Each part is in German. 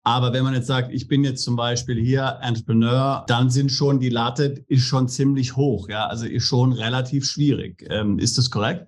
Aber wenn man jetzt sagt, ich bin jetzt zum Beispiel hier Entrepreneur, dann sind schon die Latte ist schon ziemlich hoch. Ja, also ist schon relativ schwierig. Ist das korrekt?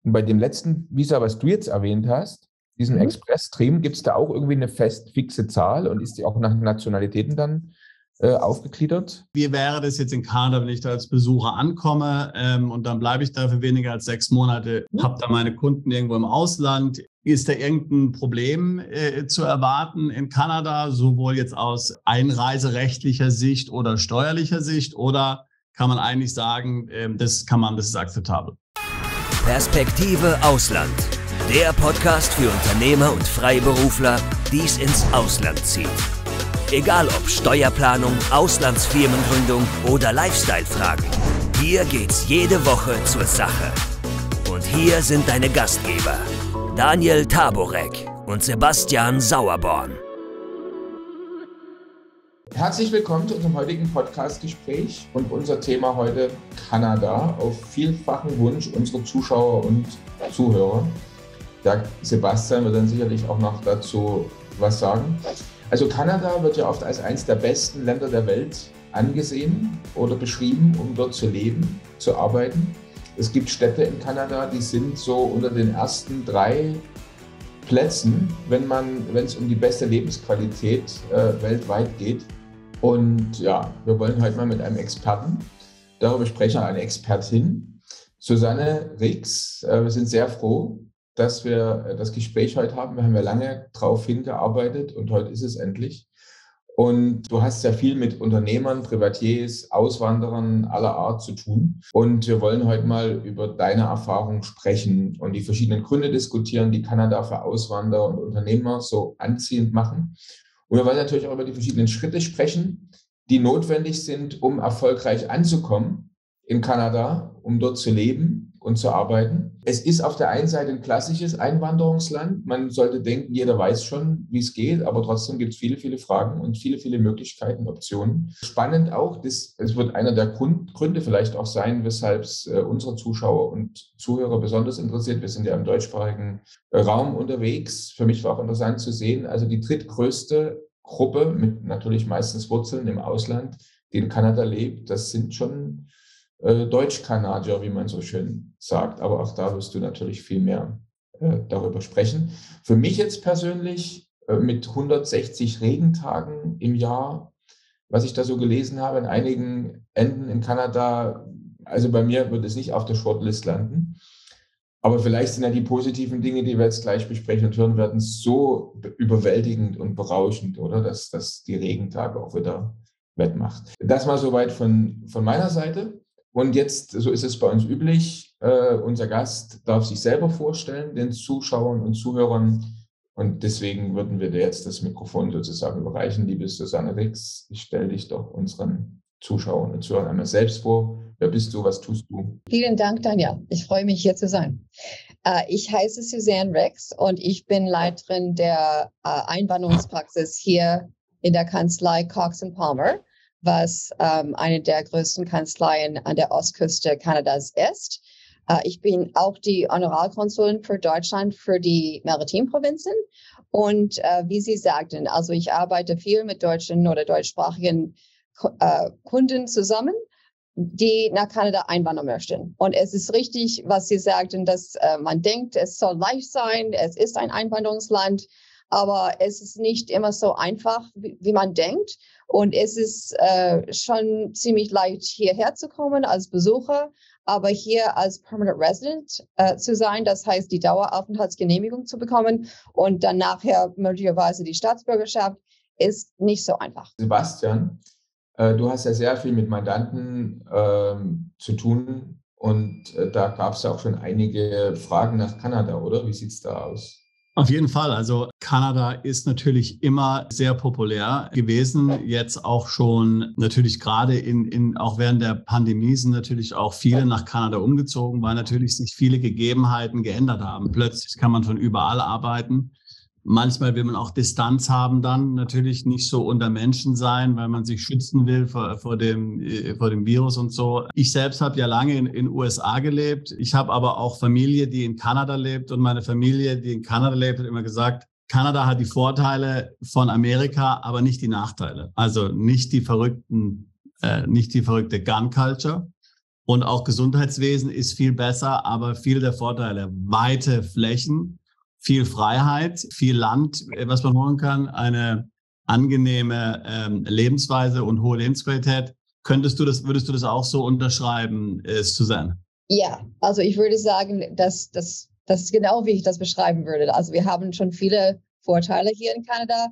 Und bei dem letzten Visa, was du jetzt erwähnt hast, diesen Express-Stream, gibt es da auch irgendwie eine fixe Zahl und ist die auch nach Nationalitäten dann aufgegliedert? Wie wäre das jetzt in Kanada, wenn ich da als Besucher ankomme und dann bleibe ich da für weniger als 6 Monate, habe da meine Kunden irgendwo im Ausland? Ist da irgendein Problem zu erwarten in Kanada, sowohl jetzt aus einreiserechtlicher Sicht oder steuerlicher Sicht? Oder kann man eigentlich sagen, das ist akzeptabel? Perspektive Ausland. Der Podcast für Unternehmer und Freiberufler, die es ins Ausland zieht. Egal ob Steuerplanung, Auslandsfirmengründung oder Lifestyle-Fragen. Hier geht's jede Woche zur Sache. Und hier sind deine Gastgeber, Daniel Taborek und Sebastian Sauerborn. Herzlich willkommen zu unserem heutigen Podcast-Gespräch und unser Thema heute Kanada auf vielfachen Wunsch unserer Zuschauer und Zuhörer. Der Sebastian wird dann sicherlich auch noch dazu was sagen. Also Kanada wird ja oft als eines der besten Länder der Welt angesehen oder beschrieben, um dort zu leben, zu arbeiten. Es gibt Städte in Kanada, die sind so unter den ersten 3 Plätzen, wenn es um die beste Lebensqualität weltweit geht. Und ja, wir wollen heute mal mit einem Experten darüber sprechen, eine Expertin, Susanne Rix. Wir sind sehr froh, dass wir das Gespräch heute haben. Wir haben ja lange darauf hingearbeitet und heute ist es endlich. Und du hast ja viel mit Unternehmern, Privatiers, Auswanderern aller Art zu tun. Und wir wollen heute mal über deine Erfahrung sprechen und die verschiedenen Gründe diskutieren, die Kanada für Auswanderer und Unternehmer so anziehend machen. Und wir wollen natürlich auch über die verschiedenen Schritte sprechen, die notwendig sind, um erfolgreich anzukommen in Kanada, um dort zu leben und zu arbeiten. Es ist auf der einen Seite ein klassisches Einwanderungsland. Man sollte denken, jeder weiß schon, wie es geht, aber trotzdem gibt es viele, viele Fragen und viele, viele Möglichkeiten, Optionen. Spannend auch, es wird einer der Gründe vielleicht auch sein, weshalb es unsere Zuschauer und Zuhörer besonders interessiert. Wir sind ja im deutschsprachigen Raum unterwegs. Für mich war auch interessant zu sehen, also die drittgrößte Gruppe mit natürlich meistens Wurzeln im Ausland, die in Kanada lebt, das sind schon Deutsch-Kanadier, wie man so schön sagt. Aber auch da wirst du natürlich viel mehr darüber sprechen. Für mich jetzt persönlich mit 160 Regentagen im Jahr, was ich da so gelesen habe, in einigen Enden in Kanada, also bei mir wird es nicht auf der Shortlist landen. Aber vielleicht sind ja die positiven Dinge, die wir jetzt gleich besprechen und hören werden, so überwältigend und berauschend, oder? Dass die Regentage auch wieder wettmacht. Das mal soweit von meiner Seite. Und jetzt, so ist es bei uns üblich, unser Gast darf sich selber vorstellen, den Zuschauern und Zuhörern. Und deswegen würden wir dir jetzt das Mikrofon sozusagen überreichen. Liebe Susanne Rix, stell dich doch unseren Zuschauern und Zuhörern einmal selbst vor. Wer bist du, was tust du? Vielen Dank, Daniel. Ich freue mich, hier zu sein. Ich heiße Susanne Rix und ich bin Leiterin der Einwanderungspraxis hier in der Kanzlei Cox & Palmer, was eine der größten Kanzleien an der Ostküste Kanadas ist. Ich bin auch die Honorarkonsulin für Deutschland für die Maritimprovinzen. Und wie Sie sagten, also ich arbeite viel mit deutschen oder deutschsprachigen Kunden zusammen, die nach Kanada einwandern möchten. Und es ist richtig, was Sie sagten, dass man denkt, es soll leicht sein, es ist ein Einwanderungsland, aber es ist nicht immer so einfach, wie man denkt. Und es ist schon ziemlich leicht, hierher zu kommen als Besucher, aber hier als Permanent Resident zu sein, das heißt, die Daueraufenthaltsgenehmigung zu bekommen und dann nachher möglicherweise die Staatsbürgerschaft, ist nicht so einfach. Sebastian, du hast ja sehr viel mit Mandanten zu tun und da gab es ja auch schon einige Fragen nach Kanada, oder? Wie sieht es da aus? Auf jeden Fall. Also Kanada ist natürlich immer sehr populär gewesen. Jetzt auch schon natürlich gerade auch während der Pandemie sind natürlich auch viele nach Kanada umgezogen, weil natürlich sich viele Gegebenheiten geändert haben. Plötzlich kann man von überall arbeiten. Manchmal will man auch Distanz haben, dann natürlich nicht so unter Menschen sein, weil man sich schützen will vor dem Virus und so. Ich selbst habe ja lange in den USA gelebt. Ich habe aber auch Familie, die in Kanada lebt. Und meine Familie, die in Kanada lebt, hat immer gesagt, Kanada hat die Vorteile von Amerika, aber nicht die Nachteile. Also nicht die verrückte Gun Culture. Und auch Gesundheitswesen ist viel besser, aber viele der Vorteile, weite Flächen, viel Freiheit, viel Land, was man holen kann, eine angenehme Lebensweise und hohe Lebensqualität. Würdest du das auch so unterschreiben, Suzanne? Ja, also ich würde sagen, das ist genau, wie ich das beschreiben würde. Also wir haben schon viele Vorteile hier in Kanada,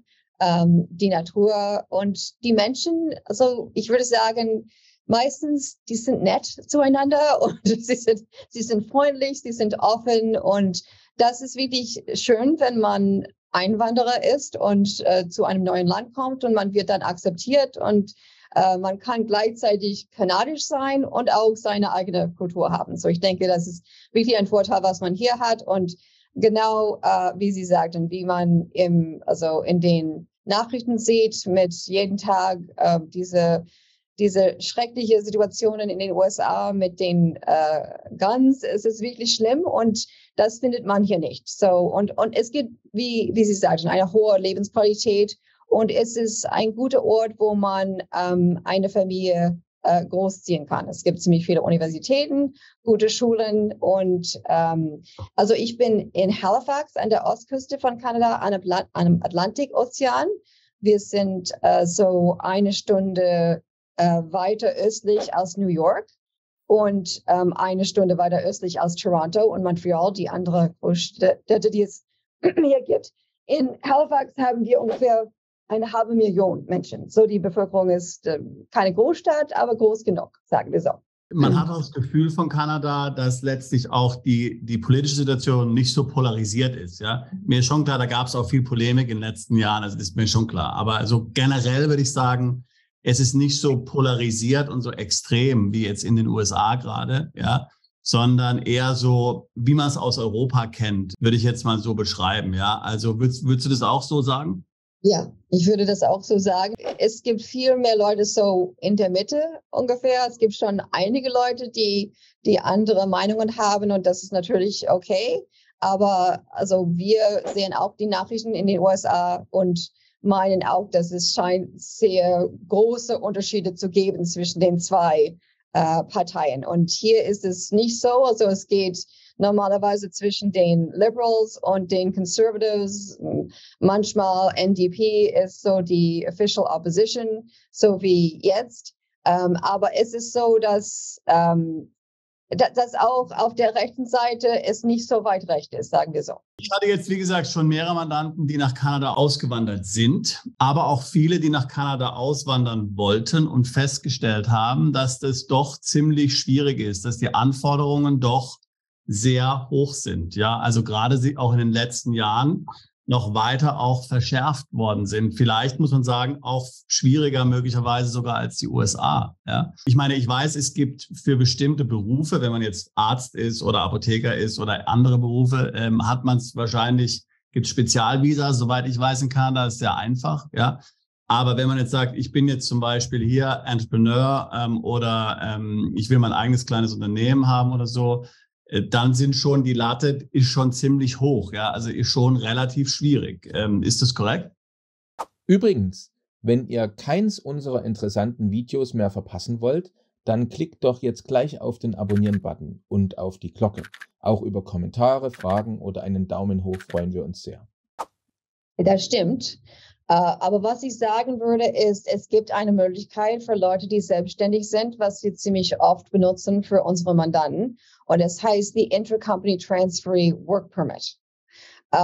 die Natur und die Menschen. Also ich würde sagen, meistens, die sind nett zueinander und sie sind freundlich, sie sind offen und das ist wirklich schön, wenn man Einwanderer ist und zu einem neuen Land kommt und man wird dann akzeptiert und man kann gleichzeitig kanadisch sein und auch seine eigene Kultur haben. So ich denke, das ist wirklich ein Vorteil, was man hier hat und genau wie Sie sagten, wie man in den Nachrichten sieht, mit jeden Tag diese schreckliche Situationen in den USA mit den Guns, es ist wirklich schlimm und das findet man hier nicht. So und es gibt, wie Sie sagten, eine hohe Lebensqualität und es ist ein guter Ort, wo man eine Familie großziehen kann. Es gibt ziemlich viele Universitäten, gute Schulen und also ich bin in Halifax an der Ostküste von Kanada, an einem Atlantikozean. Wir sind so eine Stunde weiter östlich als New York und eine Stunde weiter östlich als Toronto und Montreal, die andere Städte, die es hier gibt. In Halifax haben wir ungefähr 500.000 Menschen. So die Bevölkerung ist keine Großstadt, aber groß genug, sagen wir so. Man hat auch das Gefühl von Kanada, dass letztlich auch die politische Situation nicht so polarisiert ist. Ja? Mir ist schon klar, da gab es auch viel Polemik in den letzten Jahren, also das ist mir schon klar. Aber so generell würde ich sagen, es ist nicht so polarisiert und so extrem wie jetzt in den USA gerade, ja, sondern eher so, wie man es aus Europa kennt, würde ich jetzt mal so beschreiben. Ja, also würdest du das auch so sagen? Ja, ich würde das auch so sagen. Es gibt viel mehr Leute so in der Mitte ungefähr. Es gibt schon einige Leute, die andere Meinungen haben und das ist natürlich okay. Aber also wir sehen auch die Nachrichten in den USA und meinen auch, dass es scheint sehr große Unterschiede zu geben zwischen den zwei Parteien. Und hier ist es nicht so. Also es geht normalerweise zwischen den Liberals und den Conservatives. Manchmal NDP ist so die Official Opposition, so wie jetzt. Aber es ist so, dass auch auf der rechten Seite es nicht so weit recht ist, sagen wir so. Ich hatte jetzt, wie gesagt, schon mehrere Mandanten, die nach Kanada ausgewandert sind, aber auch viele, die nach Kanada auswandern wollten und festgestellt haben, dass das doch ziemlich schwierig ist, dass die Anforderungen doch sehr hoch sind. Ja, also gerade auch in den letzten Jahren noch weiter auch verschärft worden sind. Vielleicht muss man sagen, auch schwieriger möglicherweise sogar als die USA. Ja? Ich meine, ich weiß, es gibt für bestimmte Berufe, wenn man jetzt Arzt ist oder Apotheker ist oder andere Berufe, hat man es wahrscheinlich, gibt Spezialvisa, soweit ich weiß, in Kanada ist sehr einfach. Ja? Aber wenn man jetzt sagt, ich bin jetzt zum Beispiel hier Entrepreneur oder ich will mein eigenes kleines Unternehmen haben oder so, dann sind schon die Latte ist schon ziemlich hoch, ja, also ist schon relativ schwierig. Ist das korrekt? Übrigens, wenn ihr keins unserer interessanten Videos mehr verpassen wollt, dann klickt doch jetzt gleich auf den Abonnieren-Button und auf die Glocke. Auch über Kommentare, Fragen oder einen Daumen hoch freuen wir uns sehr. Das stimmt. Aber was ich sagen würde, ist, es gibt eine Möglichkeit für Leute, die selbstständig sind, was wir ziemlich oft benutzen für unsere Mandanten. Und das heißt die Intercompany Transferee Work Permit.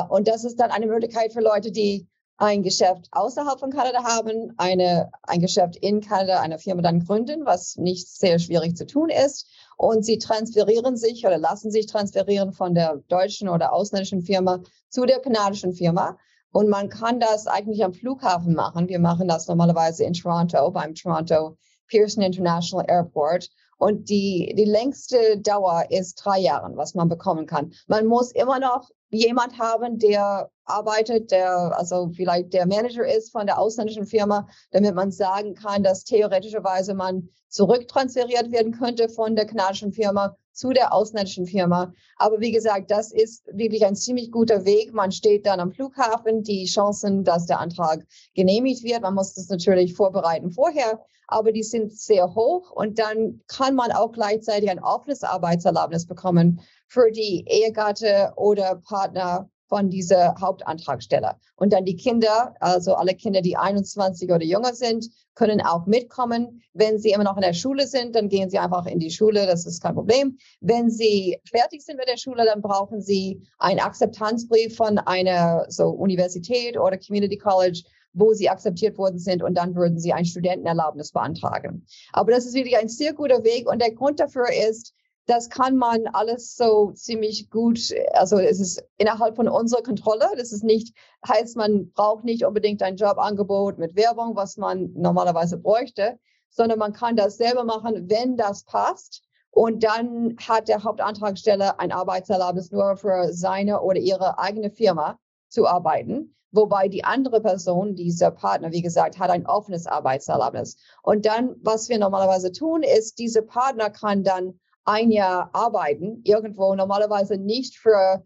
Und das ist dann eine Möglichkeit für Leute, die ein Geschäft außerhalb von Kanada haben, ein Geschäft in Kanada, eine Firma dann gründen, was nicht sehr schwierig zu tun ist. Und sie transferieren sich oder lassen sich transferieren von der deutschen oder ausländischen Firma zu der kanadischen Firma. Und man kann das eigentlich am Flughafen machen. Wir machen das normalerweise in Toronto, beim Toronto Pearson International Airport. Und die längste Dauer ist 3 Jahre, was man bekommen kann. Man muss immer noch jemand haben, der arbeitet, der also vielleicht der Manager ist von der ausländischen Firma, damit man sagen kann, dass theoretischerweise man zurücktransferiert werden könnte von der kanadischen Firma zu der ausländischen Firma. Aber wie gesagt, das ist wirklich ein ziemlich guter Weg. Man steht dann am Flughafen, die Chancen, dass der Antrag genehmigt wird. Man muss das natürlich vorbereiten vorher, aber die sind sehr hoch. Und dann kann man auch gleichzeitig ein offenes Arbeitserlaubnis bekommen für die Ehegatte oder Partner von dieser Hauptantragsteller. Und dann die Kinder, also alle Kinder, die 21 oder jünger sind, können auch mitkommen. Wenn sie immer noch in der Schule sind, dann gehen sie einfach in die Schule, das ist kein Problem. Wenn sie fertig sind mit der Schule, dann brauchen sie einen Akzeptanzbrief von einer Universität oder Community College, wo sie akzeptiert worden sind, und dann würden sie ein Studentenerlaubnis beantragen. Aber das ist wirklich ein sehr guter Weg, und der Grund dafür ist, das kann man alles so ziemlich gut, also es ist innerhalb von unserer Kontrolle. Das ist nicht, heißt, man braucht nicht unbedingt ein Jobangebot mit Werbung, was man normalerweise bräuchte, sondern man kann das selber machen, wenn das passt. Und dann hat der Hauptantragsteller ein Arbeitserlaubnis nur für seine oder ihre eigene Firma zu arbeiten. Wobei die andere Person, dieser Partner, wie gesagt, hat ein offenes Arbeitserlaubnis. Und dann, was wir normalerweise tun, ist, diese Partner kann dann ein Jahr arbeiten, irgendwo normalerweise nicht für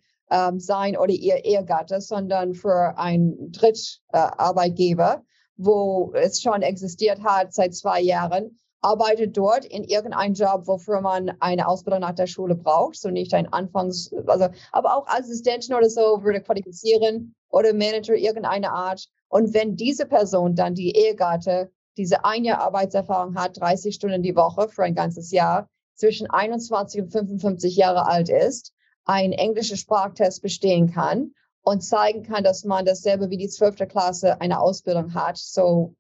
sein oder ihr Ehegatte, sondern für einen Drittarbeitgeber, wo es schon existiert hat seit 2 Jahren, arbeitet dort in irgendeinem Job, wofür man eine Ausbildung nach der Schule braucht, so nicht ein aber auch Assistentin oder so würde qualifizieren oder Manager irgendeiner Art. Und wenn diese Person dann, die Ehegatte, diese 1 Jahr Arbeitserfahrung hat, 30 Stunden die Woche für ein ganzes Jahr, zwischen 21 und 55 Jahre alt ist, einen englischen Sprachtest bestehen kann und zeigen kann, dass man dasselbe wie die 12. Klasse eine Ausbildung hat, so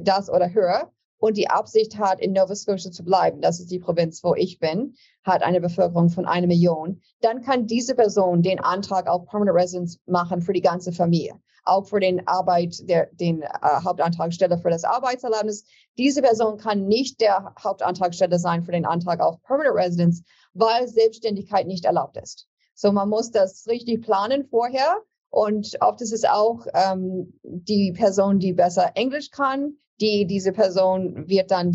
das oder höher, und die Absicht hat, in Nova Scotia zu bleiben, das ist die Provinz, wo ich bin, hat eine Bevölkerung von 1 Million, dann kann diese Person den Antrag auf Permanent Residence machen für die ganze Familie. Auch für den Hauptantragsteller für das Arbeitserlaubnis. Diese Person kann nicht der Hauptantragsteller sein für den Antrag auf Permanent Residence, weil Selbstständigkeit nicht erlaubt ist. So, man muss das richtig planen vorher, und oft ist es auch die Person, die besser Englisch kann, diese Person wird dann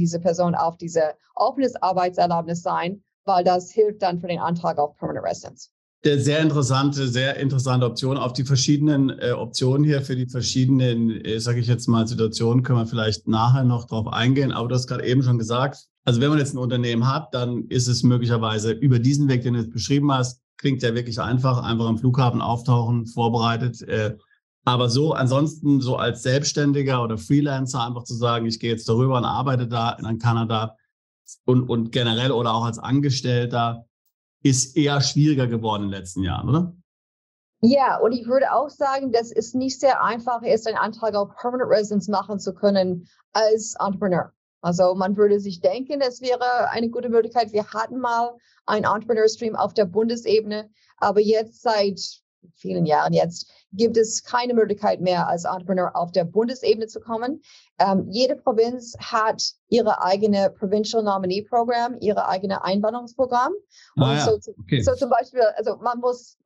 auf diese offenes Arbeitserlaubnis sein, weil das hilft dann für den Antrag auf Permanent Residence. Sehr interessante Option. Auf die verschiedenen Optionen hier für die verschiedenen, sage ich jetzt mal, Situationen können wir vielleicht nachher noch drauf eingehen. Aber du hast gerade eben schon gesagt, also wenn man jetzt ein Unternehmen hat, dann ist es möglicherweise über diesen Weg, den du jetzt beschrieben hast, klingt ja wirklich einfach am Flughafen auftauchen, vorbereitet. Aber so ansonsten so als Selbstständiger oder Freelancer einfach zu sagen, ich gehe jetzt darüber und arbeite da in Kanada und generell oder auch als Angestellter, ist eher schwieriger geworden in den letzten Jahren, oder? Ja, und ich würde auch sagen, dass es nicht sehr einfach ist, einen Antrag auf Permanent Residence machen zu können als Entrepreneur. Also man würde sich denken, es wäre eine gute Möglichkeit. Wir hatten mal einen Entrepreneur-Stream auf der Bundesebene, aber jetzt seit vielen Jahren gibt es keine Möglichkeit mehr, als Entrepreneur auf der Bundesebene zu kommen. Jede Provinz hat ihre eigene Provincial Nominee Program, ihre eigene Einwanderungsprogramm. Und so zum Beispiel, also man muss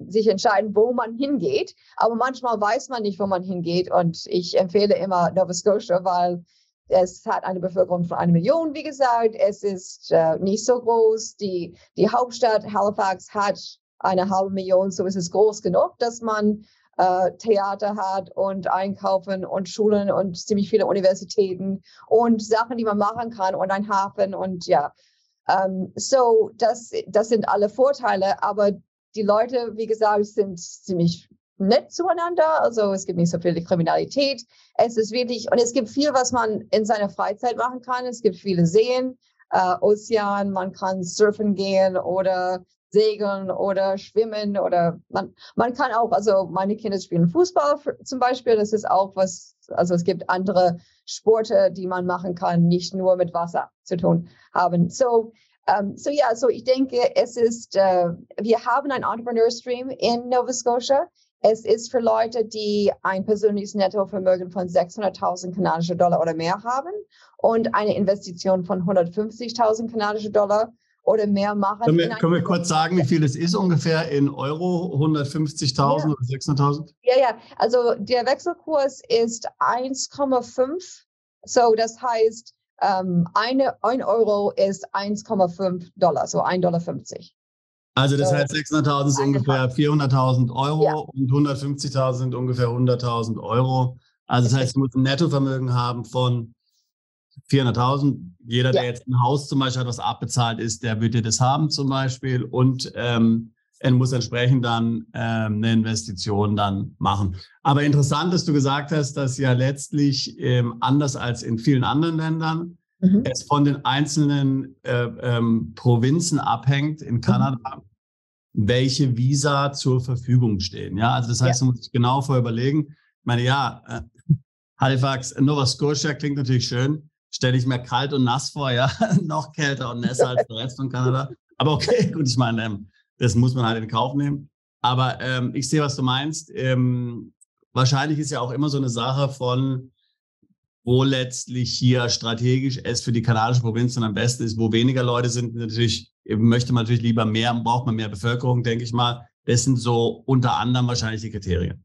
sich entscheiden, wo man hingeht, aber manchmal weiß man nicht, wo man hingeht, und ich empfehle immer Nova Scotia, weil es hat eine Bevölkerung von 1 Million, wie gesagt. Es ist nicht so groß. Die Hauptstadt Halifax hat 500.000, so ist es groß genug, dass man Theater hat und Einkaufen und Schulen und ziemlich viele Universitäten und Sachen, die man machen kann, und ein Hafen und ja. So, das sind alle Vorteile, aber die Leute, wie gesagt, sind ziemlich nett zueinander, also es gibt nicht so viel Kriminalität. Es ist wirklich, und es gibt viel, was man in seiner Freizeit machen kann. Es gibt viele Seen, Ozean, man kann surfen gehen oder segeln oder schwimmen, oder man kann auch, also meine Kinder spielen Fußball zum Beispiel, das ist auch was, also es gibt andere Sporte, die man machen kann, nicht nur mit Wasser zu tun haben. So ich denke, es ist, wir haben einen Entrepreneur-Stream in Nova Scotia. Es ist für Leute, die ein persönliches Nettovermögen von 600.000 kanadische Dollar oder mehr haben und eine Investition von 150.000 kanadische Dollar. oder mehr machen. Können wir kurz sagen, wie viel es ist ungefähr in Euro? 150.000 oder 600.000? Ja. Also der Wechselkurs ist 1,5. So, das heißt, 1 Euro ist $1,5, so $1,50. Also das heißt, 600.000 ist ungefähr 400.000 Euro und 150.000 sind ungefähr 100.000 Euro. Also das heißt, du musst ein Nettovermögen haben von 400.000. Jeder, der jetzt ein Haus zum Beispiel hat, was abbezahlt ist, der wird dir das haben zum Beispiel. Und er muss entsprechend dann eine Investition dann machen. Aber interessant, dass du gesagt hast, dass ja letztlich anders als in vielen anderen Ländern es von den einzelnen Provinzen abhängt in Kanada, welche Visa zur Verfügung stehen. Ja, also das heißt, du musst genau vorher überlegen. Ich meine, Halifax, Nova Scotia klingt natürlich schön. Stelle ich mir kalt und nass vor, ja, noch kälter und nässer als der Rest von Kanada. Aber okay, gut, ich meine, das muss man halt in Kauf nehmen. Aber ich sehe, was du meinst. Wahrscheinlich ist ja auch immer so eine Sache von, wo letztlich hier strategisch es für die kanadische Provinz dann am besten ist, wo weniger Leute sind. Natürlich möchte man natürlich lieber mehr, braucht man mehr Bevölkerung, denke ich mal. Das sind so unter anderem wahrscheinlich die Kriterien.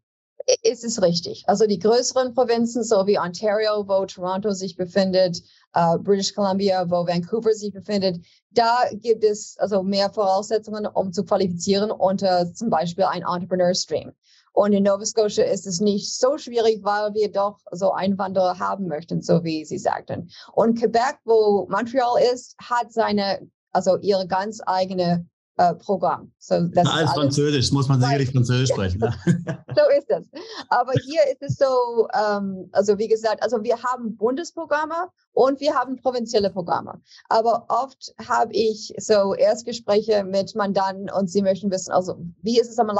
Ist es richtig. Also die größeren Provinzen, so wie Ontario, wo Toronto sich befindet, British Columbia, wo Vancouver sich befindet, da gibt es also mehr Voraussetzungen, um zu qualifizieren unter zum Beispiel ein Entrepreneur Stream. Und in Nova Scotia ist es nicht so schwierig, weil wir doch so Einwanderer haben möchten, so wie Sie sagten. Und Quebec, wo Montreal ist, hat ihre ganz eigene Programm. So, das alles Französisch, muss man sicherlich Französisch sprechen. Ne? So ist es. Aber hier ist es so, also wie gesagt, also wir haben Bundesprogramme und wir haben provinzielle Programme. Aber oft habe ich so Erstgespräche mit Mandanten und sie möchten wissen, also wie ist es am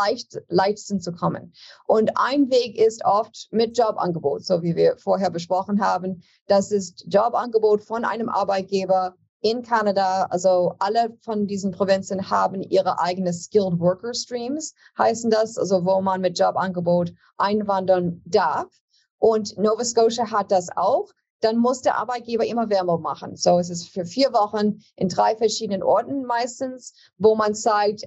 leichtesten zu kommen? Und ein Weg ist oft mit Jobangebot, so wie wir vorher besprochen haben. Das ist Jobangebot von einem Arbeitgeber in Kanada. Also alle von diesen Provinzen haben ihre eigenen Skilled Worker Streams, heißen das, also wo man mit Jobangebot einwandern darf. Und Nova Scotia hat das auch. Dann muss der Arbeitgeber immer Werbung machen. So, es ist für 4 Wochen in 3 verschiedenen Orten meistens, wo man zeigt,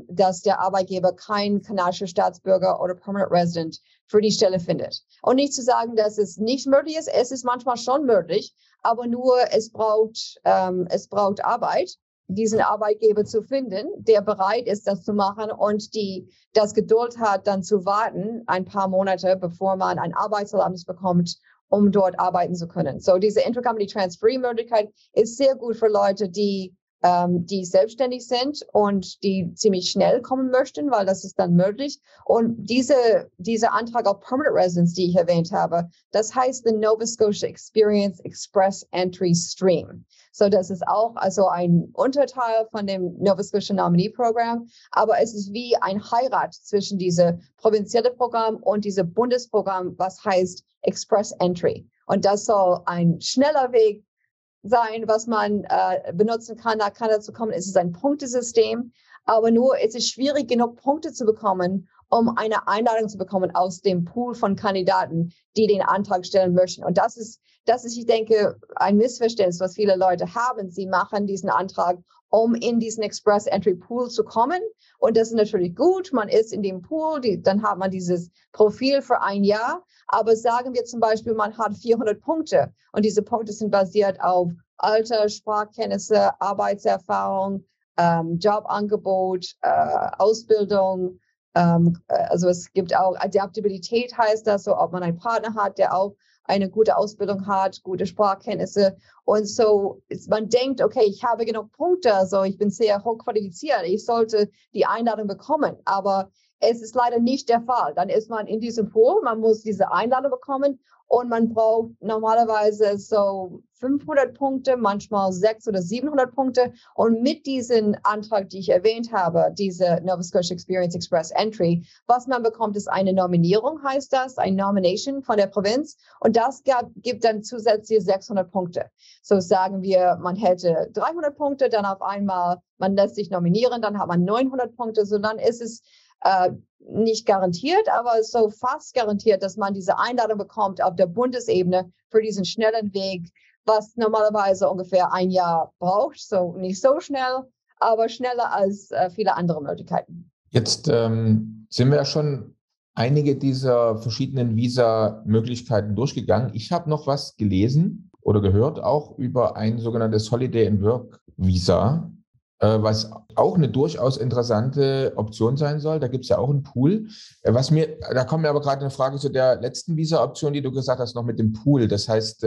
dass der Arbeitgeber kein kanadischer Staatsbürger oder Permanent Resident für die Stelle findet. Und nicht zu sagen, dass es nicht möglich ist. Es ist manchmal schon möglich, aber nur es braucht Arbeit, diesen Arbeitgeber zu finden, der bereit ist, das zu machen und das Geduld hat, dann zu warten, ein paar Monate, bevor man ein Arbeitserlaubnis bekommt, um dort arbeiten zu können. So, diese Intercompany Transfer-Möglichkeit ist sehr gut für Leute, die selbstständig sind und die ziemlich schnell kommen möchten, weil das ist dann möglich. Und dieser Antrag auf Permanent Residence, die ich erwähnt habe, das heißt the Nova Scotia Experience Express Entry Stream. So, das ist auch also ein Unterteil von dem Nova Scotia Nominee Program, aber es ist wie ein Heirat zwischen diesem provinziellen Programm und diesem Bundesprogramm, was heißt Express Entry. Und das soll ein schneller Weg sein, was man benutzen kann, nach Kanada zu kommen. Es ist ein Punktesystem, aber nur es ist schwierig, genug Punkte zu bekommen, um eine Einladung zu bekommen aus dem Pool von Kandidaten, die den Antrag stellen möchten. Und das ist, ich denke, ein Missverständnis, was viele Leute haben. Sie machen diesen Antrag, um in diesen Express Entry Pool zu kommen. Und das ist natürlich gut. Man ist in dem Pool, dann hat man dieses Profil für ein Jahr. Aber sagen wir zum Beispiel, man hat 400 Punkte und diese Punkte sind basiert auf Alter, Sprachkenntnisse, Arbeitserfahrung, Jobangebot, Ausbildung. Also es gibt auch Adaptabilität, heißt das, so ob man einen Partner hat, der auch eine gute Ausbildung hat, gute Sprachkenntnisse. Und so, man denkt, okay, ich habe genug Punkte, also ich bin sehr hochqualifiziert, ich sollte die Einladung bekommen. Aber es ist leider nicht der Fall. Dann ist man in diesem Pool, man muss diese Einladung bekommen und man braucht normalerweise so 500 Punkte, manchmal 600 oder 700 Punkte. Und mit diesem Antrag, die ich erwähnt habe, diese Nova Scotia Experience Express Entry, was man bekommt, ist eine Nominierung, heißt das, ein Nomination von der Provinz. Und das gibt dann zusätzliche 600 Punkte. So sagen wir, man hätte 300 Punkte, dann auf einmal, man lässt sich nominieren, dann hat man 900 Punkte, so dann ist es nicht garantiert, aber so fast garantiert, dass man diese Einladung bekommt auf der Bundesebene für diesen schnellen Weg, was normalerweise ungefähr ein Jahr braucht. So nicht so schnell, aber schneller als viele andere Möglichkeiten. Jetzt sind wir ja schon einige dieser verschiedenen Visa-Möglichkeiten durchgegangen. Ich habe noch was gelesen oder gehört, auch über ein sogenanntes Holiday and Work Visa, was auch eine durchaus interessante Option sein soll. Da gibt es ja auch einen Pool. Da kommt mir aber gerade eine Frage zu der letzten Visa-Option, die du gesagt hast, noch mit dem Pool. Das heißt,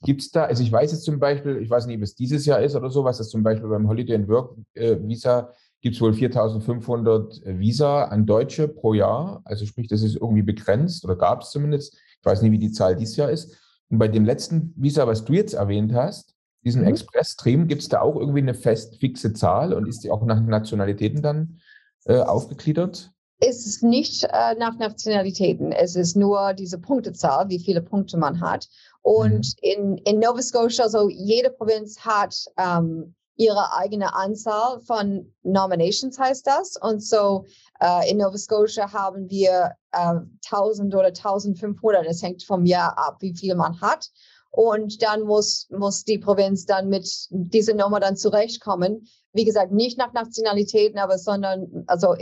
gibt es da, also ich weiß jetzt zum Beispiel, ich weiß nicht, ob es dieses Jahr ist oder so, was das zum Beispiel beim Holiday and Work Visa gibt es wohl 4.500 Visa an Deutsche pro Jahr. Also sprich, das ist irgendwie begrenzt oder gab es zumindest. Ich weiß nicht, wie die Zahl dieses Jahr ist. Und bei dem letzten Visa, was du jetzt erwähnt hast, diesem Express-Stream, gibt es da auch irgendwie eine fixe Zahl und ist die auch nach Nationalitäten dann aufgegliedert? Es ist nicht nach Nationalitäten. Es ist nur diese Punktezahl, wie viele Punkte man hat. Und in Nova Scotia, also jede Provinz hat ihre eigene Anzahl von Nominations, heißt das. Und so in Nova Scotia haben wir 1.000 oder 1.500. Es hängt vom Jahr ab, wie viel man hat. Und dann muss die Provinz dann mit dieser Nummer dann zurechtkommen. Wie gesagt, nicht nach Nationalitäten, aber sondern also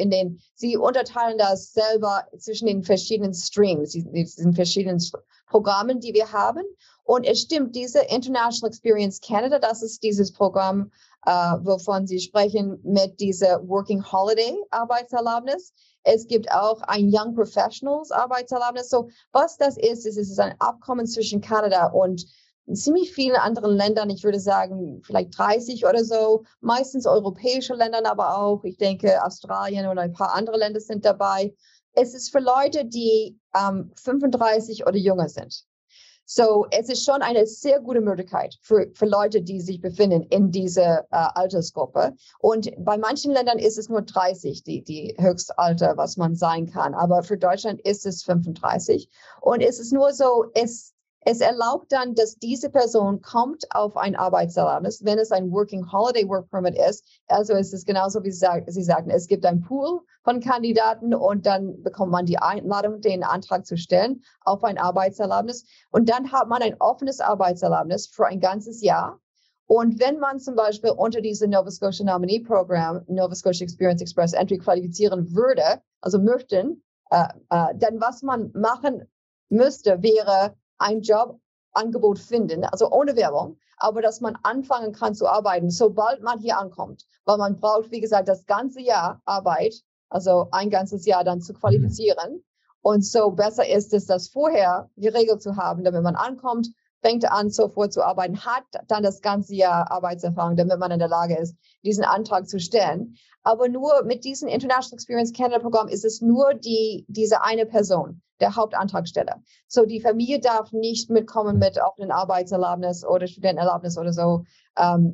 sie unterteilen das selber zwischen den verschiedenen Streams, diesen verschiedenen Programmen, die wir haben. Und es stimmt, diese International Experience Canada, das ist dieses Programm, wovon Sie sprechen, mit dieser Working Holiday Arbeitserlaubnis. Es gibt auch ein Young Professionals Arbeitserlaubnis. So, was das ist, es ist ein Abkommen zwischen Kanada und ziemlich vielen anderen Ländern. Ich würde sagen, vielleicht 30 oder so. Meistens europäische Länder, aber auch, ich denke, Australien und ein paar andere Länder sind dabei. Es ist für Leute, die 35 oder jünger sind. So, es ist schon eine sehr gute Möglichkeit für Leute, die sich befinden in dieser Altersgruppe. Und bei manchen Ländern ist es nur 30, die Höchstalter, was man sein kann. Aber für Deutschland ist es 35. Und es ist nur so, es erlaubt dann, dass diese Person kommt auf ein Arbeitserlaubnis, wenn es ein Working Holiday Work Permit ist. Also es ist genauso, wie Sie sagten, es gibt einen Pool von Kandidaten und dann bekommt man die Einladung, den Antrag zu stellen auf ein Arbeitserlaubnis. Und dann hat man ein offenes Arbeitserlaubnis für ein ganzes Jahr. Und wenn man zum Beispiel unter diesem Nova Scotia Nominee Program, Nova Scotia Experience Express Entry qualifizieren würde, also möchten, dann was man machen müsste, wäre ein Jobangebot finden, also ohne Werbung, aber dass man anfangen kann zu arbeiten, sobald man hier ankommt. Weil man braucht, wie gesagt, das ganze Jahr Arbeit, also ein ganzes Jahr dann zu qualifizieren. Und so besser ist es, das vorher geregelt zu haben, damit man ankommt, fängt an, sofort zu arbeiten, hat dann das ganze Jahr Arbeitserfahrung, damit man in der Lage ist, diesen Antrag zu stellen. Aber nur mit diesem International Experience Canada Programm ist es nur diese eine Person, der Hauptantragsteller. So, die Familie darf nicht mitkommen mit auf ein Arbeitserlaubnis oder Studentenerlaubnis oder so,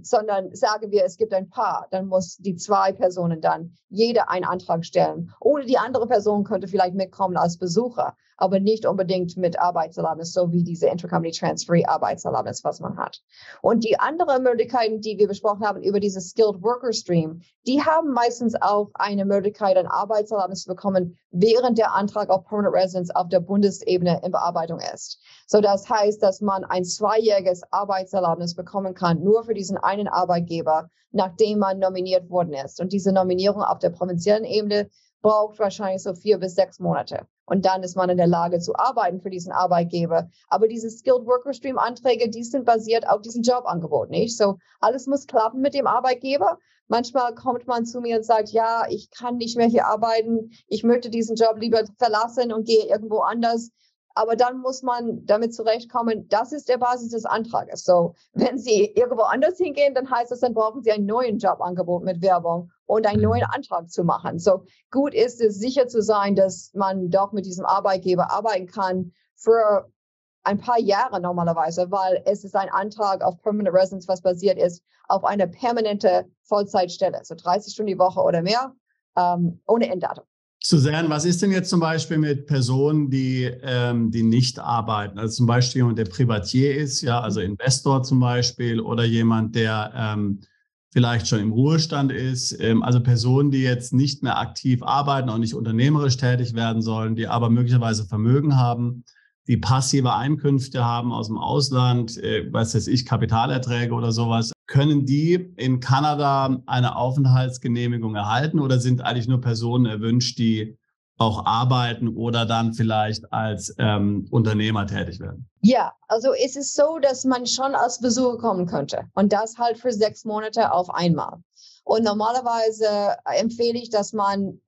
sondern sagen wir, es gibt ein Paar, dann muss die zwei Personen dann jeder einen Antrag stellen. Oder die andere Person könnte vielleicht mitkommen als Besucher, aber nicht unbedingt mit Arbeitserlaubnis, so wie diese Intercompany Transfer Arbeitserlaubnis, was man hat. Und die anderen Möglichkeiten, die wir besprochen haben über diese Skilled Worker Stream, die haben meistens auch eine Möglichkeit, ein Arbeitserlaubnis zu bekommen, während der Antrag auf Permanent Residence auf der Bundesebene in Bearbeitung ist. So, das heißt, dass man ein 2-jähriges Arbeitserlaubnis bekommen kann, nur für diesen einen Arbeitgeber, nachdem man nominiert worden ist. Und diese Nominierung auf der provinziellen Ebene braucht wahrscheinlich so 4 bis 6 Monate. Und dann ist man in der Lage zu arbeiten für diesen Arbeitgeber. Aber diese Skilled Worker Stream Anträge, die sind basiert auf diesem Jobangebot, nicht? So, alles muss klappen mit dem Arbeitgeber. Manchmal kommt man zu mir und sagt, ja, ich kann nicht mehr hier arbeiten. Ich möchte diesen Job lieber verlassen und gehe irgendwo anders. Aber dann muss man damit zurechtkommen, das ist der Basis des Antrages. So, wenn Sie irgendwo anders hingehen, dann heißt das, dann brauchen Sie ein neues Jobangebot mit Werbung und einen neuen Antrag zu machen. So, gut ist es, sicher zu sein, dass man doch mit diesem Arbeitgeber arbeiten kann für ein paar Jahre normalerweise, weil es ist ein Antrag auf Permanent Residence, was basiert ist auf eine permanente Vollzeitstelle, so 30 Stunden die Woche oder mehr, ohne Enddatum. Susanne, was ist denn jetzt zum Beispiel mit Personen, die nicht arbeiten? Also zum Beispiel jemand, der Privatier ist, ja, also Investor zum Beispiel, oder jemand, der vielleicht schon im Ruhestand ist. Also Personen, die jetzt nicht mehr aktiv arbeiten und nicht unternehmerisch tätig werden sollen, die aber möglicherweise Vermögen haben, die passive Einkünfte haben aus dem Ausland, was weiß ich, Kapitalerträge oder sowas. können die in Kanada eine Aufenthaltsgenehmigung erhalten oder sind eigentlich nur Personen erwünscht, die auch arbeiten oder dann vielleicht als Unternehmer tätig werden? Ja, also es ist so, dass man schon als Besucher kommen könnte und das halt für 6 Monate auf einmal. Und normalerweise empfehle ich, dass man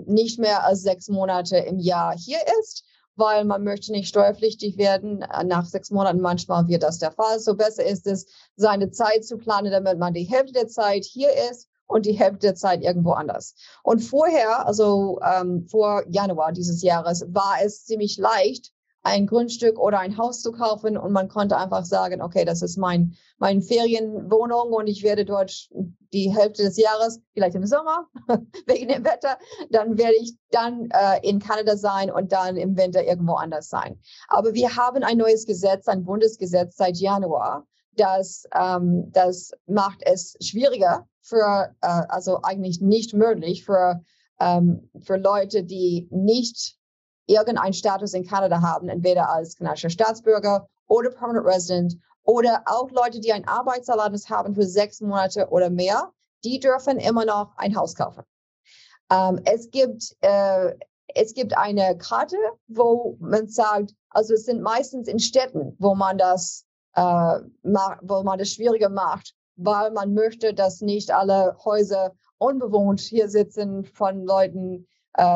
nicht mehr als 6 Monate im Jahr hier ist, weil man möchte nicht steuerpflichtig werden. Nach 6 Monaten manchmal wird das der Fall. So besser ist es, seine Zeit zu planen, damit man die Hälfte der Zeit hier ist und die Hälfte der Zeit irgendwo anders. Und vorher, also vor Januar dieses Jahres, war es ziemlich leicht, ein Grundstück oder ein Haus zu kaufen und man konnte einfach sagen, okay, das ist meine Ferienwohnung und ich werde dort die Hälfte des Jahres, vielleicht im Sommer, wegen dem Wetter, dann werde ich dann in Kanada sein und dann im Winter irgendwo anders sein. Aber wir haben ein neues Gesetz, ein Bundesgesetz seit Januar, das macht es schwieriger also eigentlich nicht möglich für Leute, die nicht irgendeinen Status in Kanada haben, entweder als kanadischer Staatsbürger oder Permanent Resident oder auch Leute, die ein Arbeitserlaubnis haben für 6 Monate oder mehr, die dürfen immer noch ein Haus kaufen. Es gibt eine Karte, wo man sagt, also es sind meistens in Städten, wo man das schwieriger macht, weil man möchte, dass nicht alle Häuser unbewohnt hier sitzen von Leuten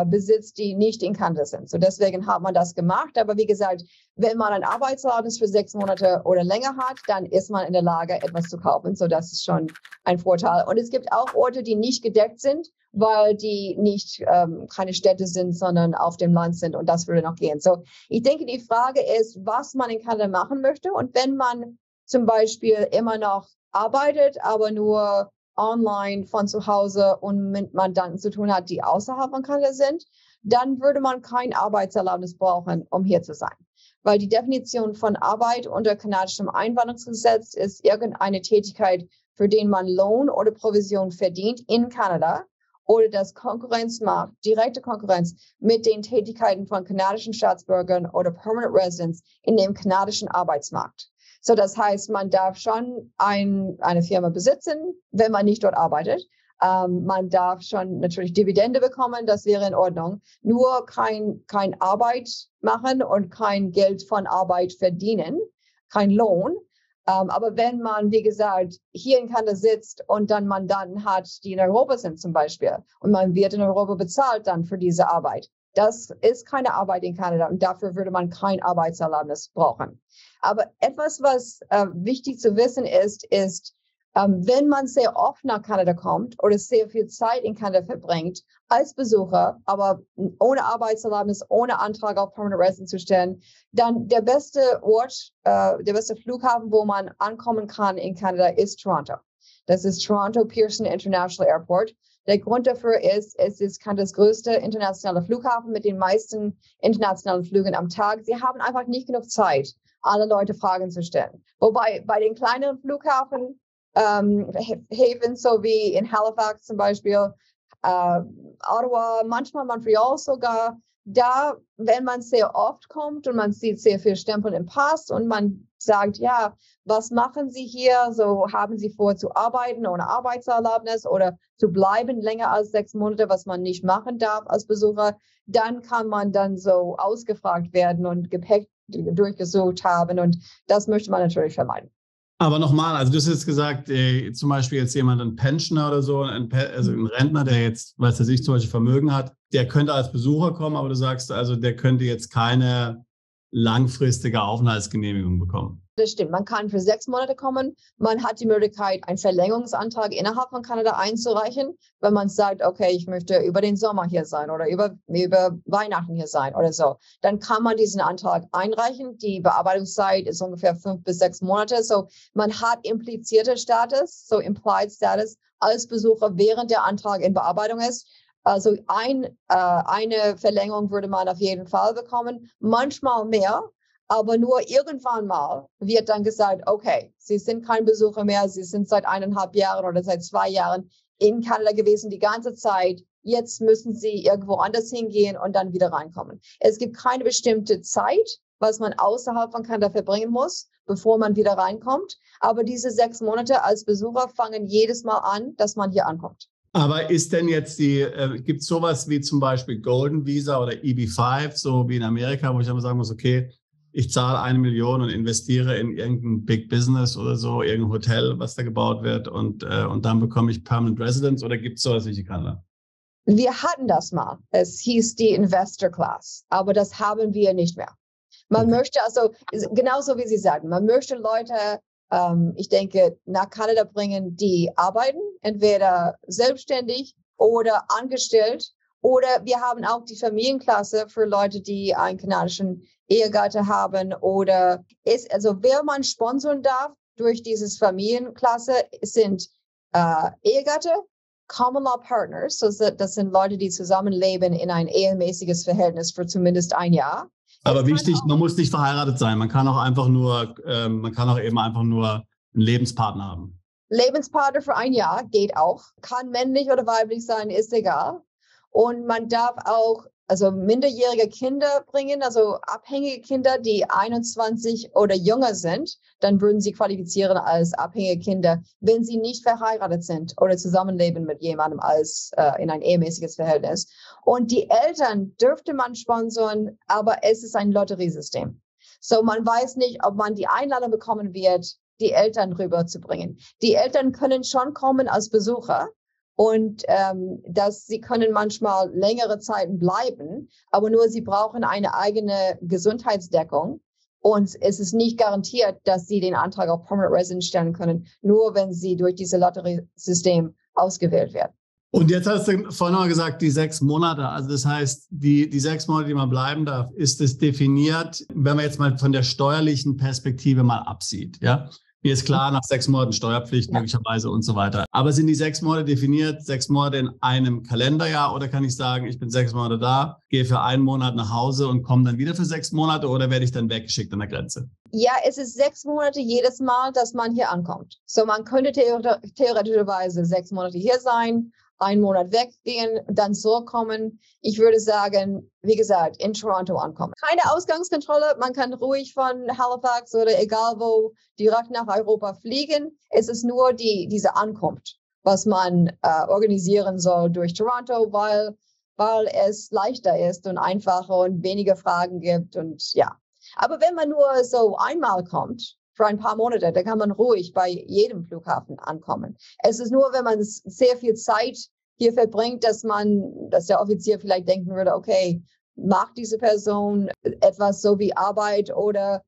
besitzt, die nicht in Kanada sind. So deswegen hat man das gemacht. Aber wie gesagt, wenn man ein Arbeitserlaubnis für 6 Monate oder länger hat, dann ist man in der Lage, etwas zu kaufen. So das ist schon ein Vorteil. Und es gibt auch Orte, die nicht gedeckt sind, weil die nicht keine Städte sind, sondern auf dem Land sind. Und das würde noch gehen. So ich denke, die Frage ist, was man in Kanada machen möchte. Und wenn man zum Beispiel immer noch arbeitet, aber nur online von zu Hause und mit Mandanten zu tun hat, die außerhalb von Kanada sind, dann würde man kein Arbeitserlaubnis brauchen, um hier zu sein. Weil die Definition von Arbeit unter kanadischem Einwanderungsgesetz ist irgendeine Tätigkeit, für den man Lohn oder Provision verdient in Kanada oder das Konkurrenz macht, direkte Konkurrenz mit den Tätigkeiten von kanadischen Staatsbürgern oder Permanent Residents in dem kanadischen Arbeitsmarkt. So, das heißt, man darf schon eine Firma besitzen, wenn man nicht dort arbeitet. Man darf schon natürlich Dividende bekommen, das wäre in Ordnung. Nur kein Arbeit machen und kein Geld von Arbeit verdienen, kein Lohn. Aber wenn man, wie gesagt, hier in Kanada sitzt und dann Mandanten hat, die in Europa sind zum Beispiel, und man wird in Europa bezahlt dann für diese Arbeit, das ist keine Arbeit in Kanada und dafür würde man kein Arbeitserlaubnis brauchen. Aber etwas, was wichtig zu wissen ist, wenn man sehr oft nach Kanada kommt oder sehr viel Zeit in Kanada verbringt als Besucher, aber ohne Arbeitserlaubnis, ohne Antrag auf Permanent Residence zu stellen, dann der beste Ort, der beste Flughafen, wo man ankommen kann in Kanada, ist Toronto. Das ist Toronto Pearson International Airport. Der Grund dafür ist, es ist Kanadas größte internationale Flughafen mit den meisten internationalen Flügen am Tag. Sie haben einfach nicht genug Zeit, alle Leute Fragen zu stellen. Wobei bei den kleineren Flughafen, Häfen, so wie in Halifax zum Beispiel, Ottawa, manchmal Montreal sogar, da, wenn man sehr oft kommt und man sieht sehr viel Stempel im Pass und man sagt, ja, was machen Sie hier? So, haben Sie vor zu arbeiten ohne Arbeitserlaubnis oder zu bleiben länger als 6 Monate, was man nicht machen darf als Besucher? Dann kann man dann so ausgefragt werden und Gepäck durchgesucht haben und das möchte man natürlich vermeiden. Aber nochmal, also du hast jetzt gesagt, zum Beispiel jetzt jemand, ein Pensioner oder so, also ein Rentner, der jetzt, was er sich zum Beispiel Vermögen hat, der könnte als Besucher kommen, aber du sagst also, der könnte jetzt keine langfristige Aufenthaltsgenehmigung bekommen. Das stimmt. Man kann für 6 Monate kommen. Man hat die Möglichkeit, einen Verlängerungsantrag innerhalb von Kanada einzureichen, wenn man sagt, okay, ich möchte über den Sommer hier sein oder über Weihnachten hier sein oder so. Dann kann man diesen Antrag einreichen. Die Bearbeitungszeit ist ungefähr 5 bis 6 Monate. So, man hat implizierte Status, so implied Status als Besucher, während der Antrag in Bearbeitung ist. Also eine Verlängerung würde man auf jeden Fall bekommen, manchmal mehr, aber nur irgendwann mal wird dann gesagt, okay, Sie sind kein Besucher mehr, Sie sind seit 1,5 Jahren oder seit 2 Jahren in Kanada gewesen die ganze Zeit, jetzt müssen Sie irgendwo anders hingehen und dann wieder reinkommen. Es gibt keine bestimmte Zeit, was man außerhalb von Kanada verbringen muss, bevor man wieder reinkommt. Aber diese 6 Monate als Besucher fangen jedes Mal an, dass man hier ankommt. Aber ist denn jetzt gibt es sowas wie zum Beispiel Golden Visa oder EB5, so wie in Amerika, wo ich immer sagen muss, okay, ich zahle 1 Million und investiere in irgendein Big Business oder so, irgendein Hotel, was da gebaut wird und dann bekomme ich Permanent Residence, oder gibt es sowas wie in Kanada? Wir hatten das mal. Es hieß die Investor Class, aber das haben wir nicht mehr. Man möchte also, genauso wie Sie sagen, man möchte Leute, ich denke, nach Kanada bringen, die arbeiten, entweder selbstständig oder angestellt. Oder wir haben auch die Familienklasse für Leute, die einen kanadischen Ehegatte haben. Oder also wer man sponsern darf durch dieses Familienklasse sind Ehegatte, Common Law Partners, das sind Leute, die zusammenleben in ein ehemäßiges Verhältnis für zumindest ein Jahr. Aber wichtig, man muss nicht verheiratet sein. Man kann auch einfach nur, einen Lebenspartner haben. Lebenspartner für ein Jahr geht auch. Kann männlich oder weiblich sein, ist egal. Und man darf auch minderjährige Kinder bringen, also abhängige Kinder, die 21 oder jünger sind. Dann würden sie qualifizieren als abhängige Kinder, wenn sie nicht verheiratet sind oder zusammenleben mit jemandem als in ein ehemäßiges Verhältnis. Und die Eltern dürfte man sponsern, aber es ist ein Lotteriesystem. So, man weiß nicht, ob man die Einladung bekommen wird, die Eltern rüberzubringen. Die Eltern können schon kommen als Besucher. Und sie können manchmal längere Zeiten bleiben, aber nur sie brauchen eine eigene Gesundheitsdeckung. Und es ist nicht garantiert, dass sie den Antrag auf Permanent Residence stellen können, nur wenn sie durch dieses Lotteriesystem ausgewählt werden. Und jetzt hast du vorhin mal gesagt, die 6 Monate, also das heißt, die 6 Monate, die man bleiben darf, ist es definiert, wenn man jetzt mal von der steuerlichen Perspektive mal absieht, ja? Mir ist klar, nach 6 Monaten Steuerpflicht möglicherweise und so weiter. Aber sind die 6 Monate definiert, 6 Monate in einem Kalenderjahr, oder kann ich sagen, ich bin 6 Monate da, gehe für 1 Monat nach Hause und komme dann wieder für 6 Monate, oder werde ich dann weggeschickt an der Grenze? Ja, es ist 6 Monate jedes Mal, dass man hier ankommt. So, man könnte theoretischerweise 6 Monate hier sein, 1 Monat weggehen, dann zurückkommen. Ich würde sagen, wie gesagt, in Toronto ankommen. Keine Ausgangskontrolle. Man kann ruhig von Halifax oder egal wo direkt nach Europa fliegen. Es ist nur diese Ankunft, was man organisieren soll durch Toronto, weil es leichter ist und einfacher und weniger Fragen gibt und ja. Aber wenn man nur so einmal kommt, für ein paar Monate, da kann man ruhig bei jedem Flughafen ankommen. Es ist nur, wenn man sehr viel Zeit hier verbringt, dass der Offizier vielleicht denken würde, okay, macht diese Person etwas so wie Arbeit oder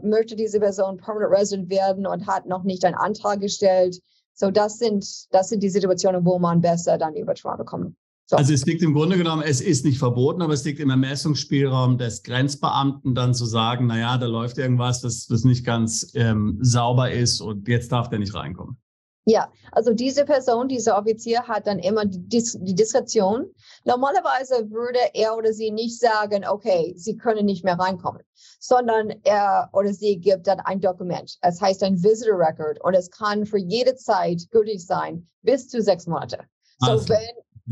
möchte diese Person Permanent Resident werden und hat noch nicht einen Antrag gestellt. So, das sind die Situationen, wo man besser dann über Toronto kommt. So. Also es liegt im Grunde genommen, es ist nicht verboten, aber es liegt im Ermessungsspielraum des Grenzbeamten, dann zu sagen, naja, da läuft irgendwas, das nicht ganz sauber ist und jetzt darf der nicht reinkommen. Ja, also diese Person, dieser Offizier hat dann immer die Diskretion. Normalerweise würde er oder sie nicht sagen, okay, Sie können nicht mehr reinkommen, sondern er oder sie gibt dann ein Dokument. Es heißt ein Visitor Record und es kann für jede Zeit gültig sein, bis zu 6 Monate.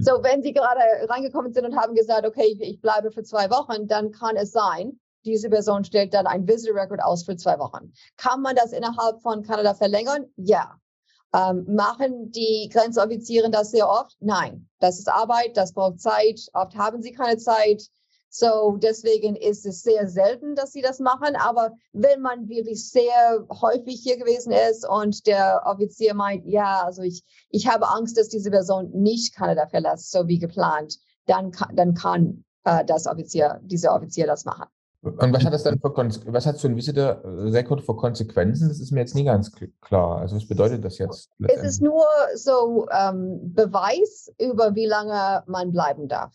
So, wenn Sie gerade reingekommen sind und haben gesagt, okay, ich bleibe für 2 Wochen, dann kann es sein, diese Person stellt dann ein Visitor Record aus für 2 Wochen. Kann man das innerhalb von Kanada verlängern? Ja. Machen die Grenzoffiziere das sehr oft? Nein. Das ist Arbeit, das braucht Zeit. Oft haben sie keine Zeit. So, deswegen ist es sehr selten, dass sie das machen. Aber wenn man wirklich sehr häufig hier gewesen ist und der Offizier meint, ja, also ich habe Angst, dass diese Person nicht Kanada verlässt, so wie geplant, dann kann dieser Offizier das machen. Und was hat das dann was hat so ein Visitor Record für Konsequenzen? Das ist mir jetzt nie ganz klar. Also was bedeutet das jetzt? Es ist nur so Beweis über wie lange man bleiben darf.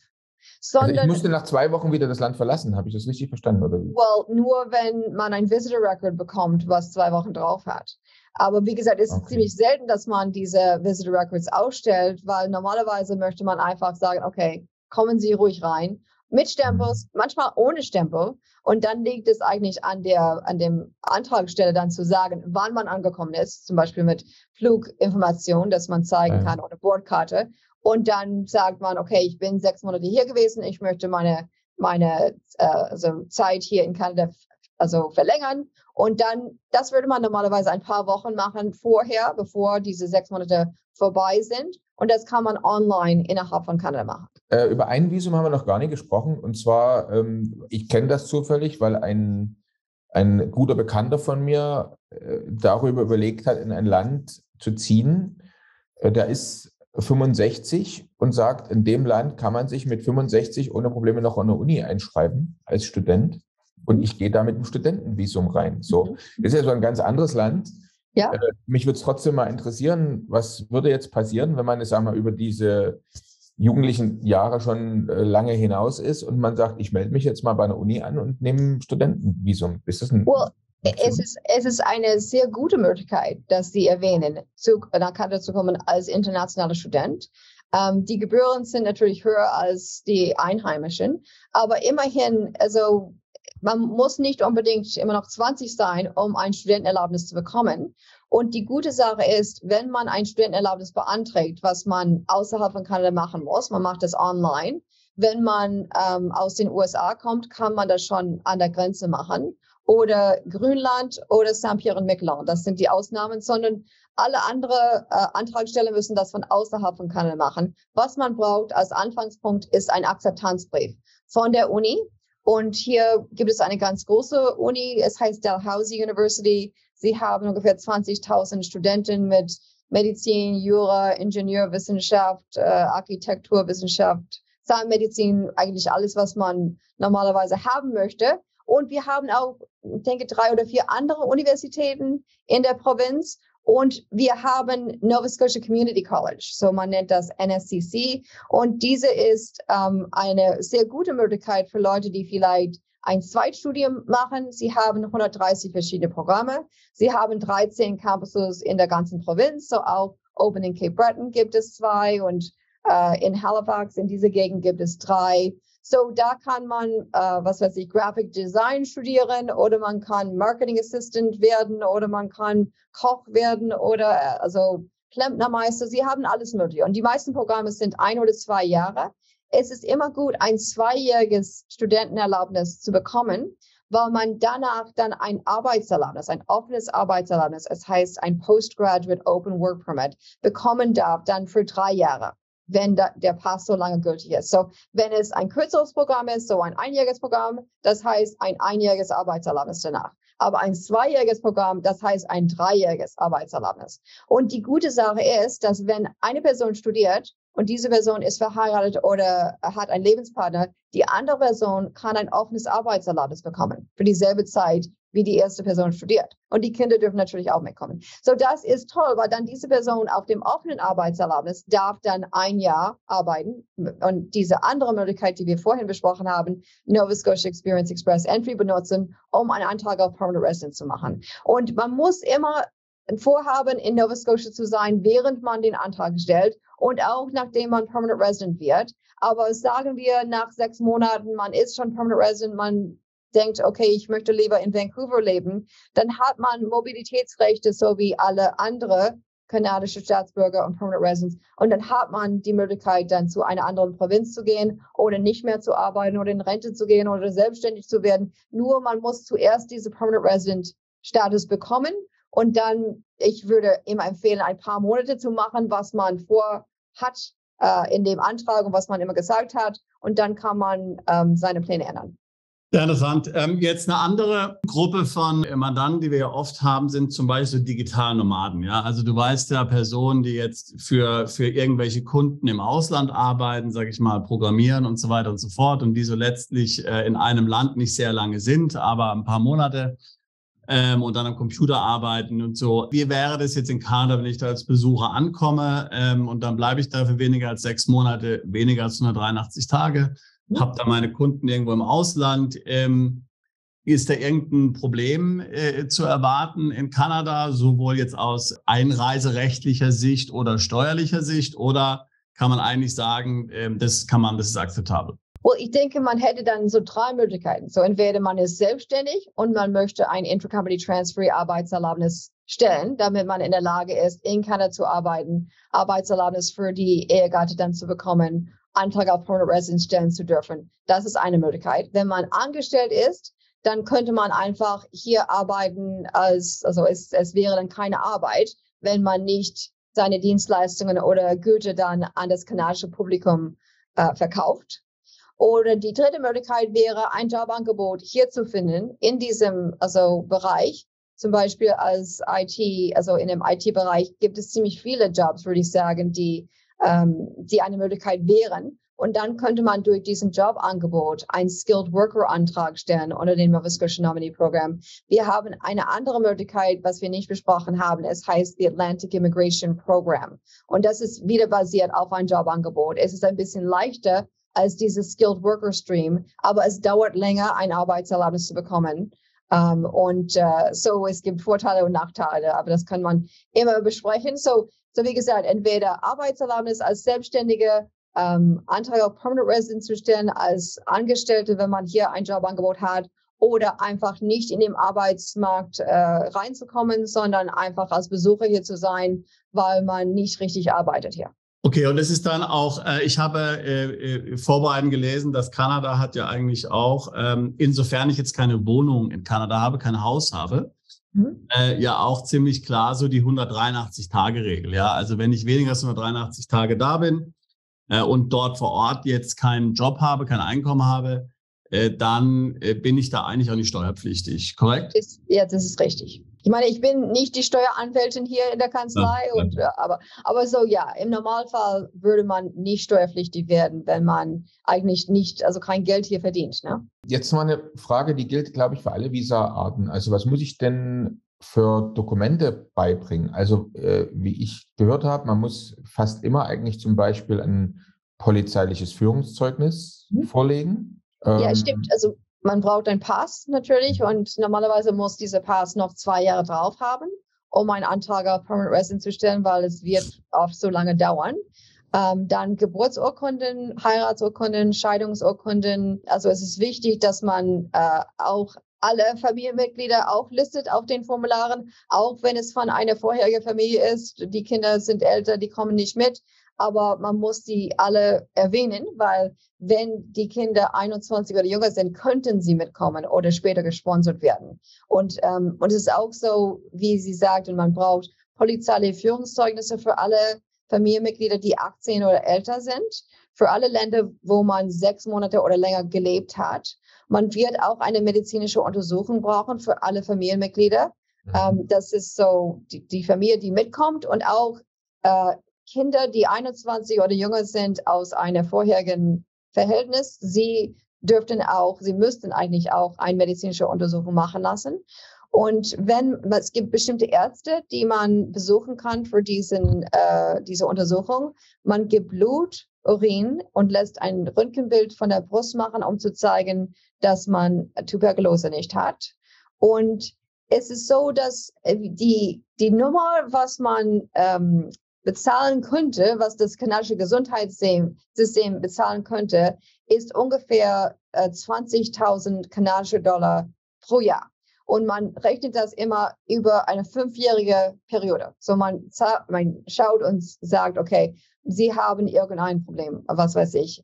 Also ich musste nach 2 Wochen wieder das Land verlassen. Habe ich das richtig verstanden? Oder wie? Well, nur wenn man ein Visitor Record bekommt, was 2 Wochen drauf hat. Aber wie gesagt, es ist ziemlich selten, dass man diese Visitor Records ausstellt, weil normalerweise möchte man einfach sagen, okay, kommen Sie ruhig rein. Mit Stempels, manchmal ohne Stempel. Und dann liegt es eigentlich an dem Antragsteller dann zu sagen, wann man angekommen ist, zum Beispiel mit Fluginformation, dass man zeigen kann oder Bordkarte. Und dann sagt man, okay, ich bin 6 Monate hier gewesen, ich möchte meine Zeit hier in Kanada also verlängern. Und dann, das würde man normalerweise ein paar Wochen machen vorher, bevor diese 6 Monate vorbei sind. Und das kann man online innerhalb von Kanada machen. Über ein Visum haben wir noch gar nicht gesprochen. Und zwar, ich kenne das zufällig, weil ein guter Bekannter von mir darüber überlegt hat, in ein Land zu ziehen. Der ist 65 und sagt, in dem Land kann man sich mit 65 ohne Probleme noch an der Uni einschreiben als Student. Und ich gehe da mit einem Studentenvisum rein. So, das ist ja so ein ganz anderes Land. Ja. Mich würde es trotzdem mal interessieren, was würde jetzt passieren, wenn man, ich sage mal, über diese jugendlichen Jahre schon lange hinaus ist und man sagt, ich melde mich jetzt mal bei einer Uni an und nehme ein Studentenvisum. Ist das ein es ist eine sehr gute Möglichkeit, dass Sie erwähnen, nach Kanada zu kommen als internationaler Student. Die Gebühren sind natürlich höher als die Einheimischen, aber immerhin, also man muss nicht unbedingt immer noch 20 sein, um ein Studentenerlaubnis zu bekommen. Und die gute Sache ist, wenn man ein Studentenerlaubnis beantragt, was man außerhalb von Kanada machen muss, man macht das online. Wenn man aus den USA kommt, kann man das schon an der Grenze machen. Oder Grönland oder St. Pierre und Miquelon. Das sind die Ausnahmen, sondern alle anderen Antragsteller müssen das von außerhalb von Kanada machen. Was man braucht als Anfangspunkt ist ein Akzeptanzbrief von der Uni. Und hier gibt es eine ganz große Uni, es heißt Dalhousie University. Sie haben ungefähr 20.000 Studenten mit Medizin, Jura, Ingenieurwissenschaft, Architekturwissenschaft, Zahnmedizin, eigentlich alles, was man normalerweise haben möchte. Und wir haben auch, ich denke, 3 oder 4 andere Universitäten in der Provinz. Und wir haben Nova Scotia Community College, so man nennt das NSCC. Und diese ist eine sehr gute Möglichkeit für Leute, die vielleicht ein Zweitstudium machen. Sie haben 130 verschiedene Programme. Sie haben 13 Campuses in der ganzen Provinz, so auch oben in Cape Breton gibt es 2 und in Halifax, in dieser Gegend gibt es 3. So, da kann man, Graphic Design studieren oder man kann Marketing Assistant werden oder man kann Koch werden oder Klempnermeister. Sie haben alles Mögliche. Und die meisten Programme sind 1 oder 2 Jahre. Es ist immer gut, ein 2-jähriges Studentenerlaubnis zu bekommen, weil man danach dann ein Arbeitserlaubnis, ein offenes Arbeitserlaubnis, es heißt ein Postgraduate Open Work Permit, bekommen darf dann für 3 Jahre. Wenn der Pass so lange gültig ist. So, wenn es ein kürzeres Programm ist, so ein 1-jähriges Programm, das heißt ein 1-jähriges Arbeitserlaubnis danach. Aber ein 2-jähriges Programm, das heißt ein 3-jähriges Arbeitserlaubnis. Und die gute Sache ist, dass wenn eine Person studiert und diese Person ist verheiratet oder hat einen Lebenspartner, die andere Person kann ein offenes Arbeitserlaubnis bekommen für dieselbe Zeit, wie die erste Person studiert. Und die Kinder dürfen natürlich auch mitkommen. So, das ist toll, weil dann diese Person auf dem offenen Arbeitserlaubnis darf dann 1 Jahr arbeiten. Und diese andere Möglichkeit, die wir vorhin besprochen haben, Nova Scotia Experience Express Entry benutzen, um einen Antrag auf Permanent Residence zu machen. Und man muss immer ein Vorhaben, in Nova Scotia zu sein, während man den Antrag stellt und auch nachdem man Permanent Resident wird. Aber sagen wir, nach 6 Monaten, man ist schon Permanent Resident, man denkt, okay, ich möchte lieber in Vancouver leben, dann hat man Mobilitätsrechte, so wie alle anderen kanadische Staatsbürger und Permanent Residents. Und dann hat man die Möglichkeit, dann zu einer anderen Provinz zu gehen oder nicht mehr zu arbeiten oder in Rente zu gehen oder selbstständig zu werden. Nur man muss zuerst diese Permanent Resident Status bekommen und dann, ich würde immer empfehlen, ein paar Monate zu machen, was man vorhat in dem Antrag und was man immer gesagt hat. Und dann kann man seine Pläne ändern. Sehr interessant. Jetzt eine andere Gruppe von Mandanten, die wir ja oft haben, sind zum Beispiel so Digitalnomaden. Ja? Also du weißt ja, Personen, die jetzt für irgendwelche Kunden im Ausland arbeiten, sage ich mal, programmieren und so weiter und so fort und die so letztlich in einem Land nicht sehr lange sind, aber ein paar Monate und dann am Computer arbeiten und so. Wie wäre das jetzt in Kanada, wenn ich da als Besucher ankomme und dann bleibe ich da für weniger als 6 Monate, weniger als 183 Tage? Habe da meine Kunden irgendwo im Ausland. Ist da irgendein Problem zu erwarten in Kanada, sowohl jetzt aus einreiserechtlicher Sicht oder steuerlicher Sicht? Oder kann man eigentlich sagen, das ist akzeptabel? Well, ich denke, man hätte dann so 3 Möglichkeiten. So entweder man ist selbstständig und man möchte ein Intercompany Transfer Arbeitserlaubnis stellen, damit man in der Lage ist, in Kanada zu arbeiten, Arbeitserlaubnis für die Ehegatte dann zu bekommen, Antrag auf Permanent Residence stellen zu dürfen. Das ist eine Möglichkeit. Wenn man angestellt ist, dann könnte man einfach hier arbeiten es wäre dann keine Arbeit, wenn man nicht seine Dienstleistungen oder Güter dann an das kanadische Publikum verkauft. Oder die dritte Möglichkeit wäre, ein Jobangebot hier zu finden in diesem Bereich. Zum Beispiel als IT, also in dem IT-Bereich gibt es ziemlich viele Jobs, würde ich sagen, die eine Möglichkeit wären. Und dann könnte man durch diesen Jobangebot einen Skilled Worker Antrag stellen unter dem Nova Scotia Nominee Program. Wir haben eine andere Möglichkeit, was wir nicht besprochen haben. Es heißt the Atlantic Immigration Program. Und das ist wieder basiert auf ein Jobangebot. Es ist ein bisschen leichter als dieses Skilled Worker Stream, aber es dauert länger, ein Arbeitserlaubnis zu bekommen. So es gibt Vorteile und Nachteile, aber das kann man immer besprechen. So wie gesagt, entweder Arbeitserlaubnis als Selbstständige, Antrag auf Permanent Residence zu stellen als Angestellte, wenn man hier ein Jobangebot hat, oder einfach nicht in den Arbeitsmarkt reinzukommen, sondern einfach als Besucher hier zu sein, weil man nicht richtig arbeitet hier. Okay, und es ist dann auch, ich habe vorbereitend gelesen, dass Kanada hat ja eigentlich auch, insofern ich jetzt keine Wohnung in Kanada habe, kein Haus habe, ja auch ziemlich klar so die 183-Tage-Regel. Ja, also wenn ich weniger als 183 Tage da bin und dort vor Ort jetzt keinen Job habe, kein Einkommen habe, dann bin ich da eigentlich auch nicht steuerpflichtig, korrekt? Ja, das ist richtig. Ich meine, ich bin nicht die Steueranwältin hier in der Kanzlei, aber so ja, im Normalfall würde man nicht steuerpflichtig werden, wenn man eigentlich nicht, also kein Geld hier verdient. Ne? Jetzt mal eine Frage, die gilt, glaube ich, für alle Visa-Arten. Also was muss ich denn für Dokumente beibringen? Also wie ich gehört habe, man muss fast immer eigentlich zum Beispiel ein polizeiliches Führungszeugnis vorlegen. Ja, stimmt. Also man braucht einen Pass natürlich und normalerweise muss dieser Pass noch 2 Jahre drauf haben, um einen Antrag auf Permanent Residence zu stellen, weil es wird oft so lange dauern. Dann Geburtsurkunden, Heiratsurkunden, Scheidungsurkunden. Also es ist wichtig, dass man auch alle Familienmitglieder auflistet auf den Formularen, auch wenn es von einer vorherigen Familie ist. Die Kinder sind älter, die kommen nicht mit. Aber man muss die alle erwähnen, weil wenn die Kinder 21 oder jünger sind, könnten sie mitkommen oder später gesponsert werden. Und es ist auch so, wie sie sagt, man braucht polizeiliche Führungszeugnisse für alle Familienmitglieder, die 18 oder älter sind, für alle Länder, wo man 6 Monate oder länger gelebt hat. Man wird auch eine medizinische Untersuchung brauchen für alle Familienmitglieder. Das ist so die Familie, die mitkommt und auch Kinder, die 21 oder jünger sind aus einem vorherigen Verhältnis, sie müssten eigentlich auch eine medizinische Untersuchung machen lassen. Und es gibt bestimmte Ärzte, die man besuchen kann für diese Untersuchung. Man gibt Blut, Urin und lässt ein Röntgenbild von der Brust machen, um zu zeigen, dass man Tuberkulose nicht hat. Und es ist so, dass die Nummer, was man bezahlen könnte, was das kanadische Gesundheitssystem bezahlen könnte, ist ungefähr 20.000 kanadische Dollar pro Jahr. Und man rechnet das immer über eine 5-jährige Periode. So man schaut und sagt, okay, Sie haben irgendein Problem, was weiß ich.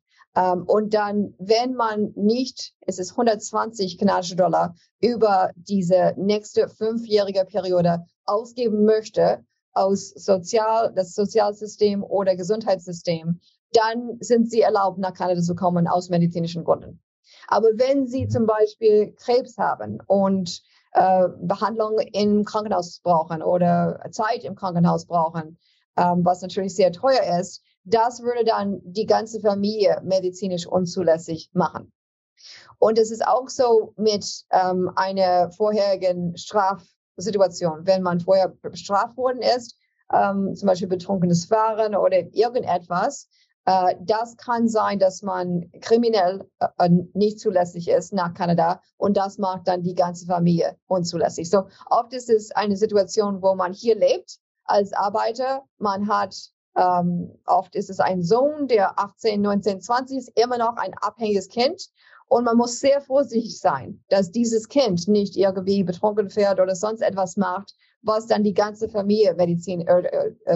Und dann, wenn man nicht, es ist 120 kanadische Dollar über diese nächste 5-jährige Periode ausgeben möchte, aus das Sozialsystem oder Gesundheitssystem, dann sind sie erlaubt, nach Kanada zu kommen aus medizinischen Gründen. Aber wenn sie zum Beispiel Krebs haben und Behandlung im Krankenhaus brauchen oder Zeit im Krankenhaus brauchen, was natürlich sehr teuer ist, das würde dann die ganze Familie medizinisch unzulässig machen. Und es ist auch so mit einer vorherigen Strafsituation, wenn man vorher bestraft worden ist, zum Beispiel betrunkenes Fahren oder irgendetwas, das kann sein, dass man kriminell nicht zulässig ist nach Kanada und das macht dann die ganze Familie unzulässig. So oft ist es eine Situation, wo man hier lebt als Arbeiter, man hat oft ist es ein Sohn, der 18, 19, 20 ist, immer noch ein abhängiges Kind. Und man muss sehr vorsichtig sein, dass dieses Kind nicht irgendwie betrunken fährt oder sonst etwas macht, was dann die ganze Familie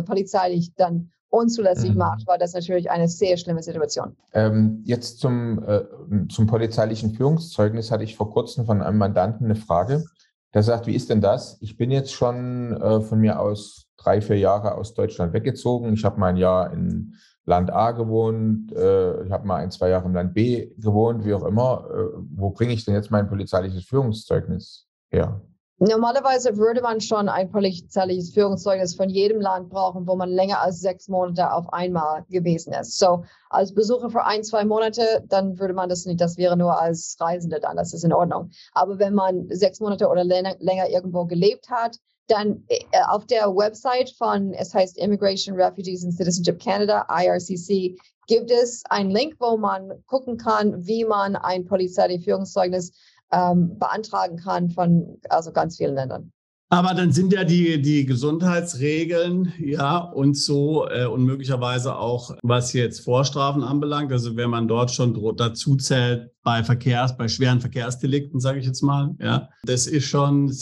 polizeilich dann unzulässig macht, war das natürlich eine sehr schlimme Situation. Jetzt zum polizeilichen Führungszeugnis hatte ich vor kurzem von einem Mandanten eine Frage. Der sagt, wie ist denn das? Ich bin jetzt schon von mir aus 3-4 Jahre aus Deutschland weggezogen. Ich habe mal ein Jahr in Land A gewohnt, ich habe mal 1-2 Jahre im Land B gewohnt, wie auch immer. Wo bringe ich denn jetzt mein polizeiliches Führungszeugnis her? Normalerweise würde man schon ein polizeiliches Führungszeugnis von jedem Land brauchen, wo man länger als 6 Monate auf einmal gewesen ist. So, als Besucher für 1-2 Monate, dann würde man das nicht, das wäre nur als Reisende dann, das ist in Ordnung. Aber wenn man 6 Monate oder länger irgendwo gelebt hat, dann auf der Website von, es heißt Immigration, Refugees and Citizenship Canada, IRCC, gibt es einen Link, wo man gucken kann, wie man ein polizeiliches Führungszeugnis beantragen kann von also ganz vielen Ländern. Aber dann sind ja die Gesundheitsregeln, ja, und so und möglicherweise auch, was jetzt Vorstrafen anbelangt, also wenn man dort schon dazu zählt bei schweren Verkehrsdelikten, sage ich jetzt mal, ja, das ist schon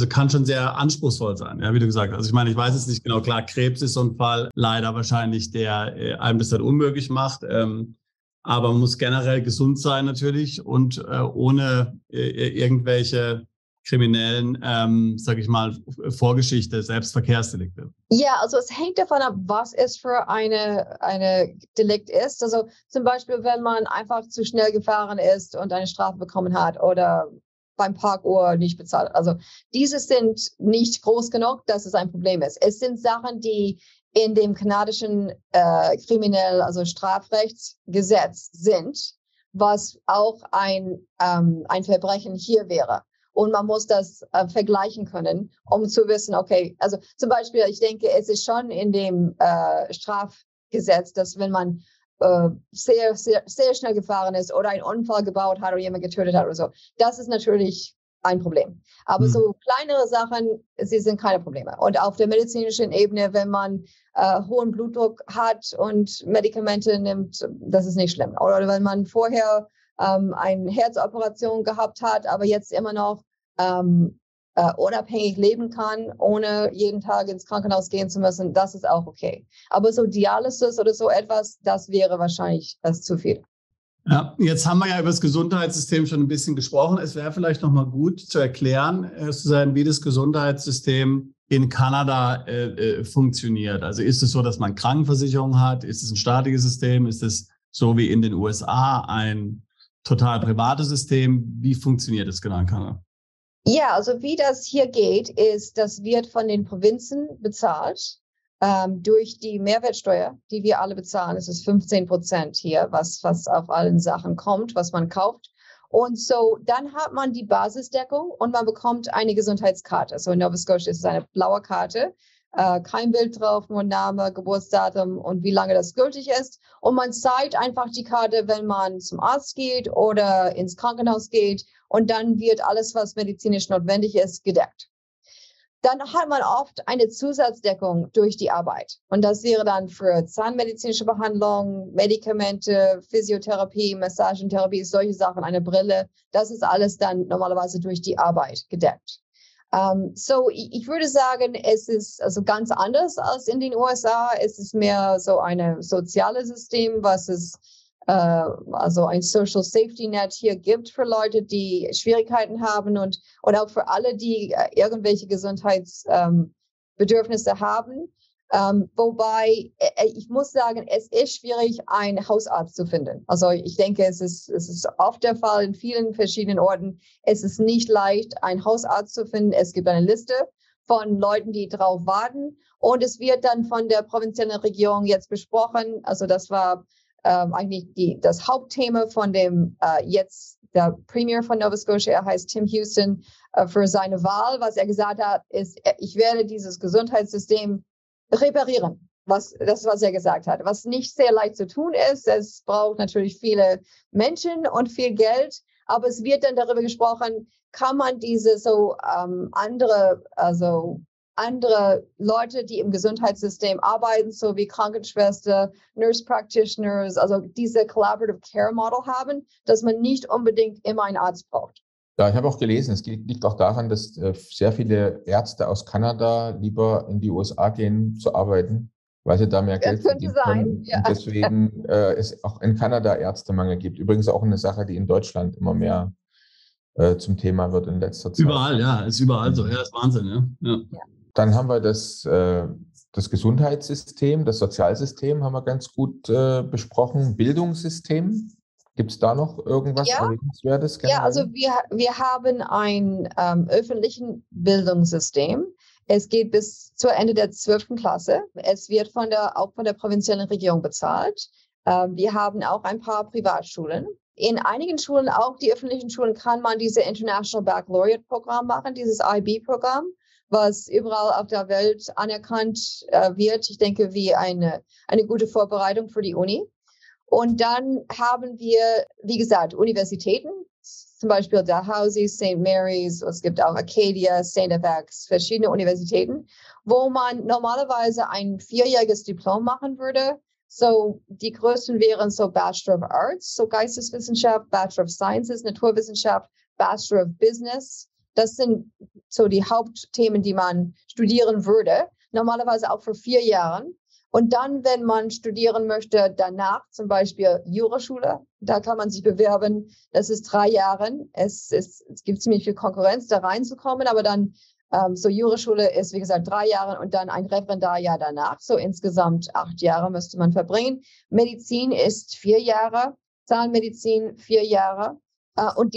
kann schon sehr anspruchsvoll sein, ja, wie du gesagt hast. Also ich meine, ich weiß es nicht genau, klar, Krebs ist so ein Fall, leider wahrscheinlich, der einem das dann unmöglich macht, aber man muss generell gesund sein natürlich und ohne irgendwelche kriminellen, sage ich mal, Vorgeschichte, selbst Verkehrsdelikte. Ja, also es hängt davon ab, was es für eine Delikt ist. Also zum Beispiel, wenn man einfach zu schnell gefahren ist und eine Strafe bekommen hat oder beim Parkuhr nicht bezahlt. Also diese sind nicht groß genug, dass es ein Problem ist. Es sind Sachen, die in dem kanadischen also Strafrechtsgesetz sind, was auch ein Verbrechen hier wäre. Und man muss das vergleichen können, um zu wissen, okay, also zum Beispiel, ich denke, es ist schon in dem Strafgesetz, dass wenn man sehr, sehr, sehr schnell gefahren ist oder einen Unfall gebaut hat oder jemand getötet hat oder so, das ist natürlich ein Problem. Aber so kleinere Sachen, sie sind keine Probleme. Und auf der medizinischen Ebene, wenn man hohen Blutdruck hat und Medikamente nimmt, das ist nicht schlimm. Oder wenn man vorher eine Herzoperation gehabt hat, aber jetzt immer noch unabhängig leben kann, ohne jeden Tag ins Krankenhaus gehen zu müssen, das ist auch okay. Aber so Dialysis oder so etwas, das wäre wahrscheinlich zu viel. Ja, jetzt haben wir ja über das Gesundheitssystem schon ein bisschen gesprochen. Es wäre vielleicht noch mal gut zu erklären, wie das Gesundheitssystem in Kanada funktioniert. Also ist es so, dass man Krankenversicherung hat? Ist es ein staatliches System? Ist es so wie in den USA ein total privates System? Wie funktioniert es genau in Kanada? Ja, also wie das hier geht, ist, das wird von den Provinzen bezahlt. Durch die Mehrwertsteuer, die wir alle bezahlen, ist es 15% hier, was auf allen Sachen kommt, was man kauft. Und so, dann hat man die Basisdeckung und man bekommt eine Gesundheitskarte. So in Nova Scotia ist es eine blaue Karte, kein Bild drauf, nur Name, Geburtsdatum und wie lange das gültig ist. Und man zeigt einfach die Karte, wenn man zum Arzt geht oder ins Krankenhaus geht. Und dann wird alles, was medizinisch notwendig ist, gedeckt. Dann hat man oft eine Zusatzdeckung durch die Arbeit. Und das wäre dann für zahnmedizinische Behandlung, Medikamente, Physiotherapie, Massagentherapie, solche Sachen, eine Brille. Das ist alles dann normalerweise durch die Arbeit gedeckt. So, ich würde sagen, es ist also ganz anders als in den USA. Es ist mehr so ein soziales System, was es also ein Social Safety Net hier gibt für Leute, die Schwierigkeiten haben und auch für alle, die irgendwelche Gesundheitsbedürfnisse haben. Wobei, ich muss sagen, es ist schwierig, einen Hausarzt zu finden. Also ich denke, es ist oft der Fall in vielen verschiedenen Orten. Es ist nicht leicht, einen Hausarzt zu finden. Es gibt eine Liste von Leuten, die drauf warten. Und es wird dann von der provinziellen Regierung jetzt besprochen. Also das war eigentlich das Hauptthema von dem jetzt der Premier von Nova Scotia, er heißt Tim Houston, für seine Wahl. Was er gesagt hat, ist, ich werde dieses Gesundheitssystem reparieren. Was er gesagt hat. Was nicht sehr leicht zu tun ist. Es braucht natürlich viele Menschen und viel Geld. Aber es wird dann darüber gesprochen, kann man diese so andere Leute, die im Gesundheitssystem arbeiten, so wie Krankenschwester, Nurse Practitioners, also diese Collaborative Care Model haben, dass man nicht unbedingt immer einen Arzt braucht. Ja, ich habe auch gelesen, es liegt auch daran, dass sehr viele Ärzte aus Kanada lieber in die USA gehen zu arbeiten, weil sie da mehr Das Geld könnte verdienen sein, können. ja. Und deswegen es auch in Kanada Ärztemangel gibt. Übrigens auch eine Sache, die in Deutschland immer mehr zum Thema wird in letzter Zeit. Überall, ja, ist überall so. Ja, ist Wahnsinn, ja. Ja. Dann haben wir das Gesundheitssystem, das Sozialsystem haben wir ganz gut besprochen. Bildungssystem, gibt es da noch irgendwas Ja. Erwähnenswertes? Ja, also wir haben ein öffentlichen Bildungssystem. Es geht bis zu Ende der 12. Klasse. Es wird auch von der provinziellen Regierung bezahlt. Wir haben auch ein paar Privatschulen. In einigen Schulen, auch die öffentlichen Schulen, kann man diese International Baccalaureate Programm machen, dieses IB-Programm, was überall auf der Welt anerkannt wird. Ich denke, wie eine gute Vorbereitung für die Uni. Und dann haben wir, wie gesagt, Universitäten, zum Beispiel Dalhousie, St. Mary's, es gibt auch Acadia, St. FX, verschiedene Universitäten, wo man normalerweise ein 4-jähriges Diplom machen würde. So, die größten wären so Bachelor of Arts, so Geisteswissenschaft, Bachelor of Sciences, Naturwissenschaft, Bachelor of Business. Das sind so die Hauptthemen, die man studieren würde, normalerweise auch für 4 Jahren. Und dann, wenn man studieren möchte, danach zum Beispiel Juraschule, da kann man sich bewerben. Das ist 3 Jahre. Es gibt ziemlich viel Konkurrenz, da reinzukommen, aber dann so Juraschule ist, wie gesagt, 3 Jahre und dann ein Referendarjahr danach. So insgesamt 8 Jahre müsste man verbringen. Medizin ist 4 Jahre, Zahnmedizin 4 Jahre. Und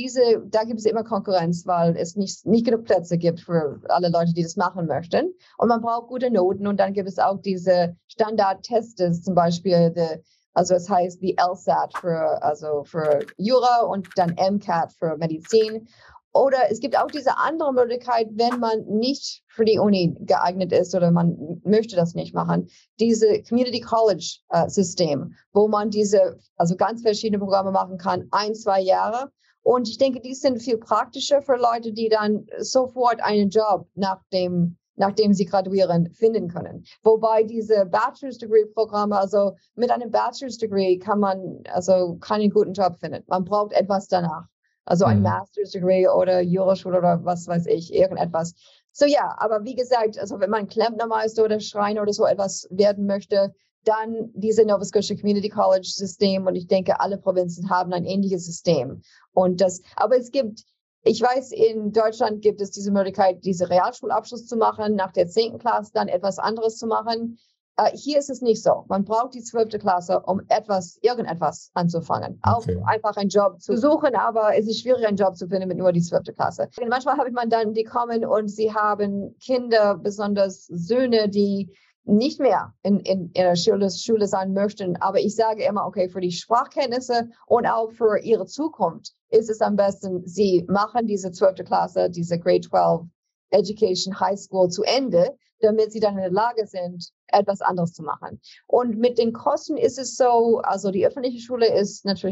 da gibt es immer Konkurrenz, weil es nicht genug Plätze gibt für alle Leute, die das machen möchten. Und man braucht gute Noten. Und dann gibt es auch diese Standardtests, zum Beispiel, also es heißt die LSAT für Jura und dann MCAT für Medizin. Oder es gibt auch diese andere Möglichkeit, wenn man nicht für die Uni geeignet ist oder man möchte das nicht machen, diese Community College System, wo man also ganz verschiedene Programme machen kann, 1-2 Jahre. Und ich denke, die sind viel praktischer für Leute, die dann sofort einen Job nachdem sie graduieren, finden können. Wobei diese Bachelor's Degree Programme, also mit einem Bachelor's Degree kann man also keinen guten Job finden. Man braucht etwas danach. Also ein Master's Degree oder Juraschule oder was weiß ich, irgendetwas. So ja, aber wie gesagt, also wenn man Klempnermeister oder Schreiner oder so etwas werden möchte, dann diese Nova Scotia Community College System, und ich denke, alle Provinzen haben ein ähnliches System. Aber ich weiß, in Deutschland gibt es diese Möglichkeit, diese Realschulabschluss zu machen, nach der 10. Klasse dann etwas anderes zu machen. Hier ist es nicht so. Man braucht die 12. Klasse, um irgendetwas anzufangen. Okay. Auch einfach einen Job zu suchen, aber es ist schwierig, einen Job zu finden mit nur die 12. Klasse. Und manchmal habe ich dann, die kommen und sie haben Kinder, besonders Söhne, die nicht mehr in der Schule sein möchten. Aber ich sage immer, okay, für die Sprachkenntnisse und auch für ihre Zukunft ist es am besten, sie machen diese 12. Klasse, diese Grade 12 Education High School zu Ende, damit sie dann in der Lage sind, etwas anderes zu machen. Und mit den Kosten ist es so, also die öffentliche Schule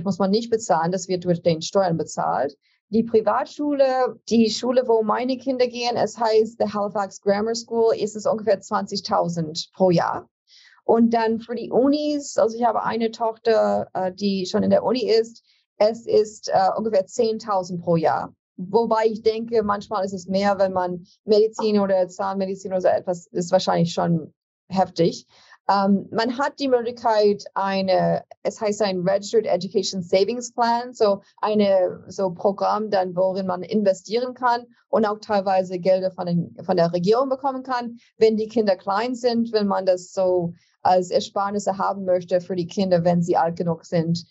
muss man nicht bezahlen, das wird durch den Steuern bezahlt. Die Privatschule, die Schule, wo meine Kinder gehen, es heißt the Halifax Grammar School, ist es ungefähr 20.000 pro Jahr. Und dann für die Unis, also ich habe eine Tochter, die schon in der Uni ist, es ist ungefähr 10.000 pro Jahr. Wobei ich denke, manchmal ist es mehr, wenn man Medizin oder Zahnmedizin oder so etwas, ist wahrscheinlich schon heftig. Man hat die Möglichkeit, es heißt ein Registered Education Savings Plan, so Programm, dann, worin man investieren kann und auch teilweise Gelder von der Regierung bekommen kann, wenn die Kinder klein sind, wenn man das so als Ersparnisse haben möchte für die Kinder, wenn sie alt genug sind,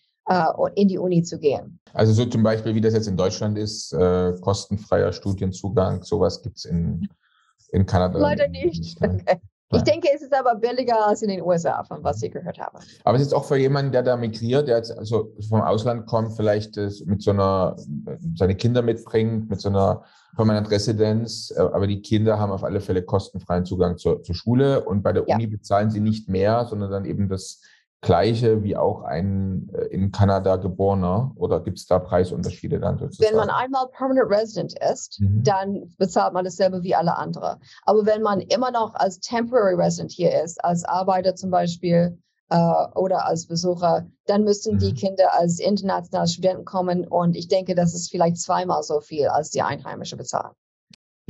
in die Uni zu gehen. Also so zum Beispiel, wie das jetzt in Deutschland ist, kostenfreier Studienzugang, sowas gibt es in Kanada. Leider nicht. Okay. Ich denke, es ist aber billiger als in den USA, von was ich gehört habe. Aber es ist auch für jemanden, der da migriert, der jetzt also vom Ausland kommt, vielleicht seine Kinder mitbringt, mit so einer Permanent Residenz, aber die Kinder haben auf alle Fälle kostenfreien Zugang zur Schule und bei der Uni bezahlen sie nicht mehr, sondern dann eben das Gleiche wie auch ein in Kanada Geborener, oder gibt es da Preisunterschiede dann sozusagen? Wenn man einmal Permanent Resident ist, dann bezahlt man dasselbe wie alle anderen. Aber wenn man immer noch als Temporary Resident hier ist, als Arbeiter zum Beispiel oder als Besucher, dann müssten die Kinder als internationale Studenten kommen und ich denke, das ist vielleicht 2-mal so viel, als die Einheimische bezahlen.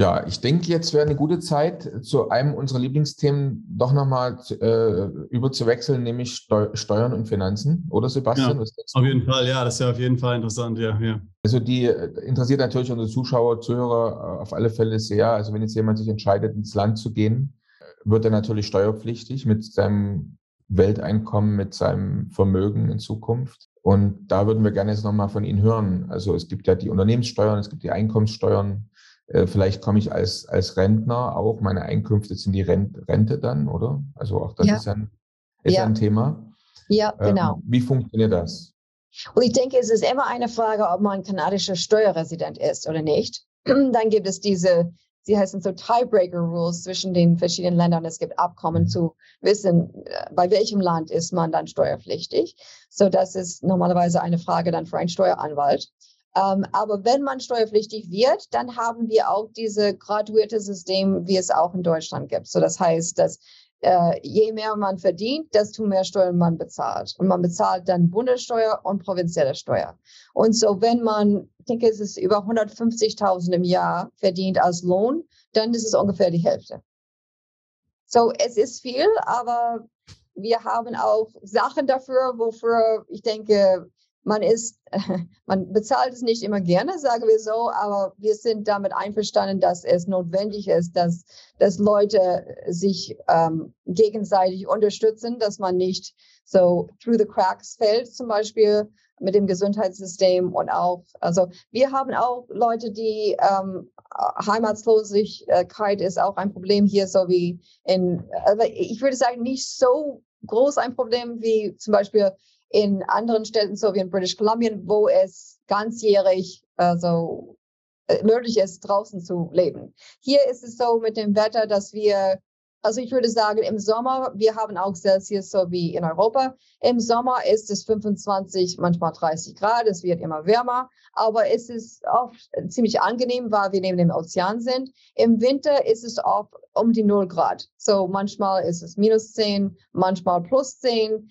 Ja, ich denke, jetzt wäre eine gute Zeit, zu einem unserer Lieblingsthemen doch nochmal überzuwechseln, nämlich Steuern und Finanzen. Oder Sebastian, Ja, was denkst auf du? jeden Fall, ja, das ist ja auf jeden Fall interessant, ja, ja. Also die interessiert natürlich unsere Zuschauer, Zuhörer auf alle Fälle sehr. Also wenn jetzt jemand sich entscheidet, ins Land zu gehen, wird er natürlich steuerpflichtig mit seinem Welteinkommen, mit seinem Vermögen in Zukunft. Und da würden wir gerne jetzt nochmal von Ihnen hören. Also es gibt ja die Unternehmenssteuern, es gibt die Einkommenssteuern. Vielleicht komme ich als Rentner auch, meine Einkünfte sind die Rente dann, oder? Also auch das ist ein Thema. Ja, genau. Wie funktioniert das? Und ich denke, es ist immer eine Frage, ob man kanadischer Steuerresident ist oder nicht. Dann gibt es diese, sie heißen so Tiebreaker-Rules zwischen den verschiedenen Ländern. Es gibt Abkommen zu wissen, bei welchem Land ist man dann steuerpflichtig. So, das ist normalerweise eine Frage dann für einen Steueranwalt. Aber wenn man steuerpflichtig wird, dann haben wir auch dieses graduierte System, wie es auch in Deutschland gibt. So, das heißt, dass je mehr man verdient, desto mehr Steuern man bezahlt. Und man bezahlt dann Bundessteuer und provinzielle Steuer. Und so, wenn man, ich denke, es ist über 150.000 im Jahr verdient als Lohn, dann ist es ungefähr die Hälfte. So, es ist viel, aber wir haben auch Sachen dafür, wofür ich denke, man bezahlt es nicht immer gerne, sagen wir so, aber wir sind damit einverstanden, dass es notwendig ist, dass Leute sich gegenseitig unterstützen, dass man nicht so through the cracks fällt, zum Beispiel mit dem Gesundheitssystem und auch, also wir haben auch Leute, die Heimatlosigkeit ist auch ein Problem hier, so wie ich würde sagen, nicht so groß ein Problem wie zum Beispiel in anderen Städten, so wie in British Columbia, wo es ganzjährig möglich ist, draußen zu leben. Hier ist es so mit dem Wetter, dass wir, also ich würde sagen, im Sommer, wir haben auch Celsius, so wie in Europa. Im Sommer ist es 25, manchmal 30 Grad, es wird immer wärmer, aber es ist oft ziemlich angenehm, weil wir neben dem Ozean sind. Im Winter ist es oft um die 0 Grad. So manchmal ist es -10, manchmal +10.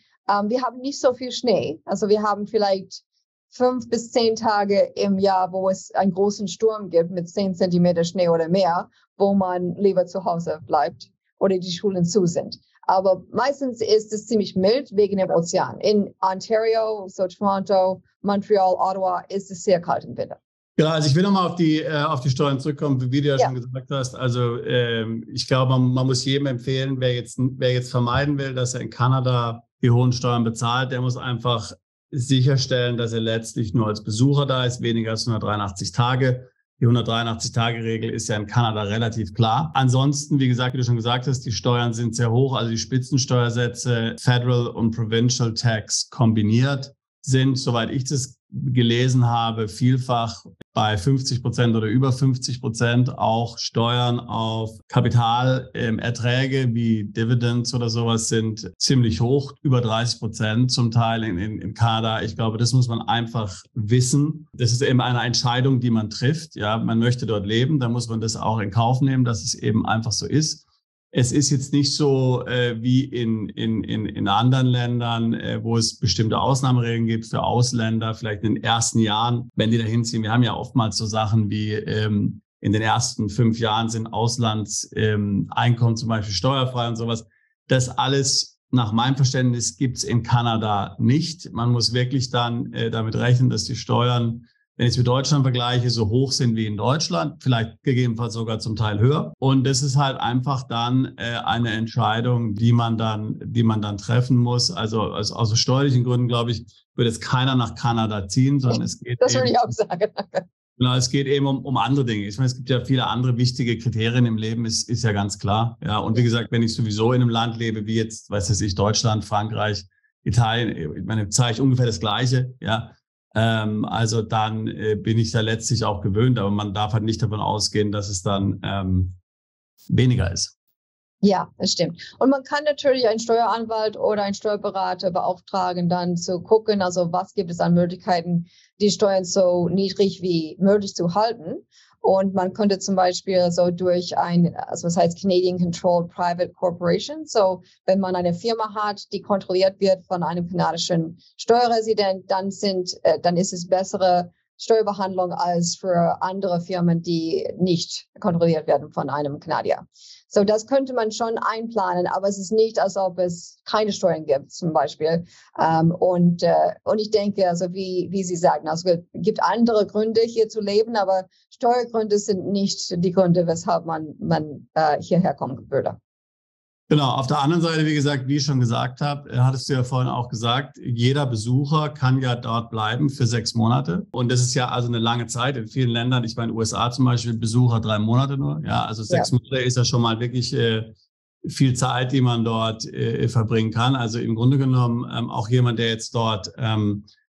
Wir haben nicht so viel Schnee. Also wir haben vielleicht 5 bis 10 Tage im Jahr, wo es einen großen Sturm gibt mit 10 Zentimeter Schnee oder mehr, wo man lieber zu Hause bleibt oder die Schulen zu sind. Aber meistens ist es ziemlich mild wegen dem Ozean. In Ontario, so Toronto, Montreal, Ottawa ist es sehr kalt im Winter. Genau, also ich will nochmal auf die Steuern zurückkommen, wie du ja schon gesagt hast. Also ich glaube, man muss jedem empfehlen, wer jetzt vermeiden will, dass er in Kanada die hohen Steuern bezahlt, der muss einfach sicherstellen, dass er letztlich nur als Besucher da ist, weniger als 183 Tage. Die 183-Tage-Regel ist ja in Kanada relativ klar. Ansonsten, wie gesagt, wie du schon gesagt hast, die Steuern sind sehr hoch. Also die Spitzensteuersätze, Federal und Provincial Tax kombiniert sind, soweit ich das gelesen habe, vielfach bei 50% oder über 50%, auch Steuern auf Kapitalerträge wie Dividends oder sowas sind ziemlich hoch, über 30% zum Teil in Kanada. Ich glaube, das muss man einfach wissen. Das ist eben eine Entscheidung, die man trifft. Ja, man möchte dort leben, da muss man das auch in Kauf nehmen, dass es eben einfach so ist. Es ist jetzt nicht so wie in anderen Ländern, wo es bestimmte Ausnahmeregeln gibt für Ausländer, vielleicht in den ersten Jahren, wenn die da hinziehen. Wir haben ja oftmals so Sachen wie in den ersten 5 Jahren sind Auslandseinkommen zum Beispiel steuerfrei und sowas. Das alles nach meinem Verständnis gibt es in Kanada nicht. Man muss wirklich dann damit rechnen, dass die Steuern, wenn ich es mit Deutschland vergleiche, so hoch sind wie in Deutschland, vielleicht gegebenenfalls sogar zum Teil höher. Und das ist halt einfach dann eine Entscheidung, die man dann treffen muss. Also aus steuerlichen Gründen, glaube ich, würde jetzt keiner nach Kanada ziehen, sondern es geht das würde ich auch sagen. Genau, es geht eben um andere Dinge. Ich meine, es gibt ja viele andere wichtige Kriterien im Leben, ist ja ganz klar. Ja, und wie gesagt, wenn ich sowieso in einem Land lebe, wie jetzt, weiß ich, Deutschland, Frankreich, Italien, ich meine, zahle ich ungefähr das Gleiche, ja. Also dann bin ich da letztlich auch gewöhnt, aber man darf halt nicht davon ausgehen, dass es dann weniger ist. Ja, das stimmt. Und man kann natürlich einen Steueranwalt oder einen Steuerberater beauftragen, dann zu gucken, also was gibt es an Möglichkeiten, die Steuern so niedrig wie möglich zu halten. Und man könnte zum Beispiel so durch also was heißt Canadian Controlled Private Corporation, so wenn man eine Firma hat, die kontrolliert wird von einem kanadischen Steuerresident, dann ist es bessere Steuerbehandlung als für andere Firmen, die nicht kontrolliert werden von einem Kanadier. So, das könnte man schon einplanen, aber es ist nicht, als ob es keine Steuern gibt, zum Beispiel. Und ich denke, also wie Sie sagen, also es gibt andere Gründe, hier zu leben, aber Steuergründe sind nicht die Gründe, weshalb man hierher kommen würde. Genau, auf der anderen Seite, wie gesagt, wie ich schon gesagt habe, hattest du ja vorhin auch gesagt, jeder Besucher kann ja dort bleiben für 6 Monate. Und das ist ja also eine lange Zeit. In vielen Ländern, ich war in den USA zum Beispiel, Besucher 3 Monate nur. Ja, also 6 Monate ist ja schon mal wirklich viel Zeit, die man dort verbringen kann. Also im Grunde genommen auch jemand, der jetzt dort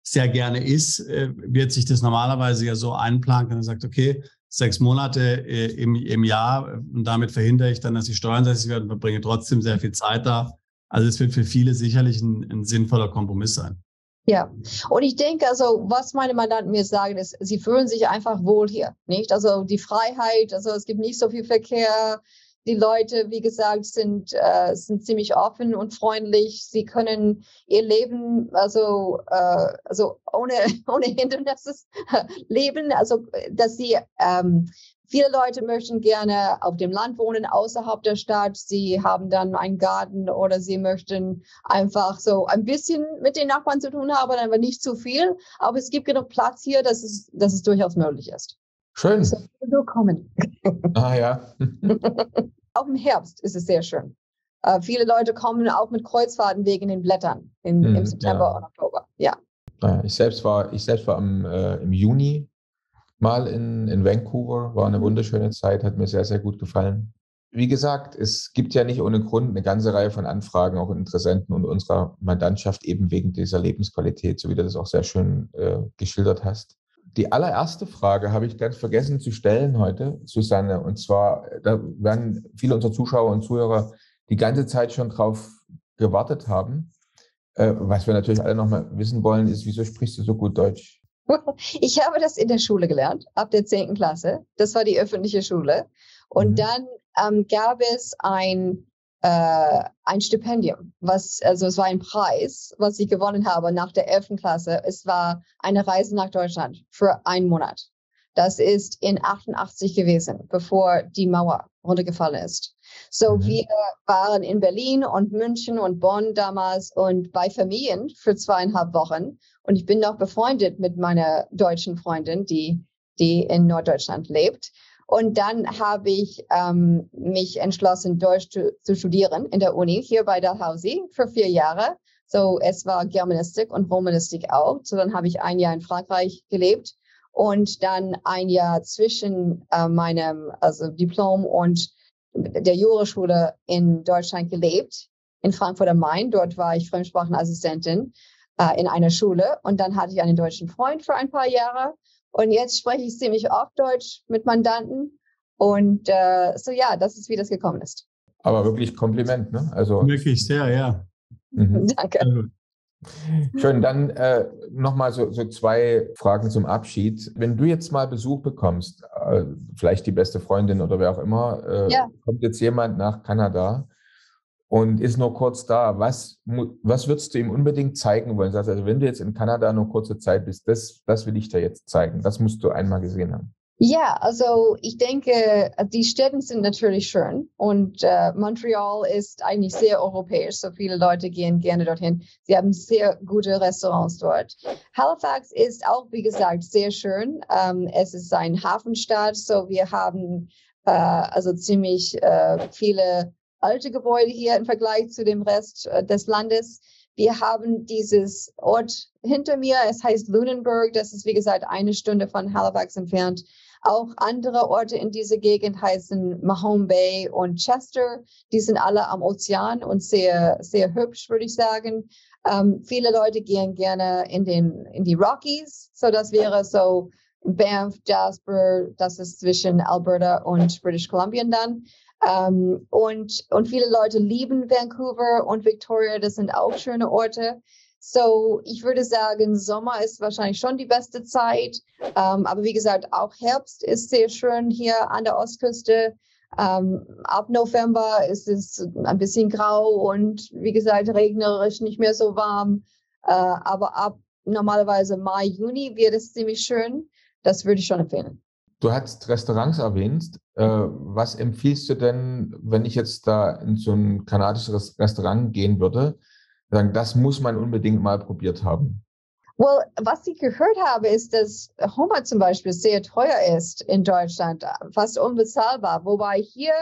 sehr gerne ist, wird sich das normalerweise ja so einplanen können und sagt, okay, 6 Monate im Jahr und damit verhindere ich dann, dass die Steuern sässig werden und verbringe trotzdem sehr viel Zeit da. Also es wird für viele sicherlich ein sinnvoller Kompromiss sein. Ja, und ich denke, also was meine Mandanten mir sagen, ist, sie fühlen sich einfach wohl hier, nicht? Also die Freiheit, also es gibt nicht so viel Verkehr. Die Leute, wie gesagt, sind ziemlich offen und freundlich. Sie können ihr Leben also ohne Hindernisse leben. Also dass sie viele Leute möchten gerne auf dem Land wohnen, außerhalb der Stadt. Sie haben dann einen Garten oder sie möchten einfach so ein bisschen mit den Nachbarn zu tun haben, aber nicht zu viel. Aber es gibt genug Platz hier, dass es durchaus möglich ist. Schön. So, willkommen. Ah ja. Auch im Herbst ist es sehr schön. Viele Leute kommen auch mit Kreuzfahrten wegen den Blättern im September und Oktober. Ja. Naja, ich selbst war im Juni mal in Vancouver, war eine wunderschöne Zeit, hat mir sehr, sehr gut gefallen. Wie gesagt, es gibt ja nicht ohne Grund eine ganze Reihe von Anfragen, auch Interessenten und unserer Mandantschaft eben wegen dieser Lebensqualität, so wie du das auch sehr schön geschildert hast. Die allererste Frage habe ich ganz vergessen zu stellen heute, Susanne. Und zwar, da werden viele unserer Zuschauer und Zuhörer die ganze Zeit schon drauf gewartet haben. Was wir natürlich alle nochmal wissen wollen, ist, wieso sprichst du so gut Deutsch? Ich habe das in der Schule gelernt, ab der 10. Klasse. Das war die öffentliche Schule. Und dann gab es ein Stipendium, es war ein Preis, was ich gewonnen habe nach der 11. Klasse. Es war eine Reise nach Deutschland für 1 Monat. Das ist in 88 gewesen, bevor die Mauer runtergefallen ist. So, wir waren in Berlin und München und Bonn damals und bei Familien für 2,5 Wochen. Und ich bin noch befreundet mit meiner deutschen Freundin, die in Norddeutschland lebt. Und dann habe ich mich entschlossen, Deutsch zu studieren in der Uni hier bei Dalhousie für 4 Jahre. So, es war Germanistik und Romanistik auch. So, dann habe ich 1 Jahr in Frankreich gelebt und dann 1 Jahr zwischen meinem Diplom und der Juraschule in Deutschland gelebt, in Frankfurt am Main. Dort war ich Fremdsprachenassistentin in einer Schule und dann hatte ich einen deutschen Freund für ein paar Jahre. Und jetzt spreche ich ziemlich oft Deutsch mit Mandanten. Und das ist, wie das gekommen ist. Aber wirklich Kompliment, ne? Also wirklich sehr, ja. Danke. Schön, dann nochmal so 2 Fragen zum Abschied. Wenn du jetzt mal Besuch bekommst, vielleicht die beste Freundin oder wer auch immer, kommt jetzt jemand nach Kanada und ist nur kurz da, was würdest du ihm unbedingt zeigen wollen? Also wenn du jetzt in Kanada nur kurze Zeit bist, das will ich dir jetzt zeigen. Das musst du einmal gesehen haben. Ja, also ich denke, die Städte sind natürlich schön und Montreal ist eigentlich sehr europäisch, so viele Leute gehen gerne dorthin. Sie haben sehr gute Restaurants dort. Halifax ist auch, wie gesagt, sehr schön. Es ist eine Hafenstadt, so wir haben ziemlich viele alte Gebäude hier im Vergleich zu dem Rest des Landes. Wir haben dieses Ort hinter mir, es heißt Lunenburg, das ist wie gesagt 1 Stunde von Halifax entfernt. Auch andere Orte in dieser Gegend heißen Mahone Bay und Chester. Die sind alle am Ozean und sehr, sehr hübsch, würde ich sagen. Viele Leute gehen gerne in die Rockies. So, das wäre so Banff, Jasper, das ist zwischen Alberta und British Columbia dann. Und viele Leute lieben Vancouver und Victoria, das sind auch schöne Orte. So, ich würde sagen, Sommer ist wahrscheinlich schon die beste Zeit. Aber wie gesagt, auch Herbst ist sehr schön hier an der Ostküste. Ab November ist es ein bisschen grau und wie gesagt, regnerisch, nicht mehr so warm. Aber ab normalerweise Mai, Juni wird es ziemlich schön. Das würde ich schon empfehlen. Du hast Restaurants erwähnt. Was empfiehlst du denn, wenn ich jetzt da in so ein kanadisches Restaurant gehen würde? Sagen, das muss man unbedingt mal probiert haben. Well, was ich gehört habe, ist, dass Hummer zum Beispiel sehr teuer ist in Deutschland, fast unbezahlbar. Wobei hier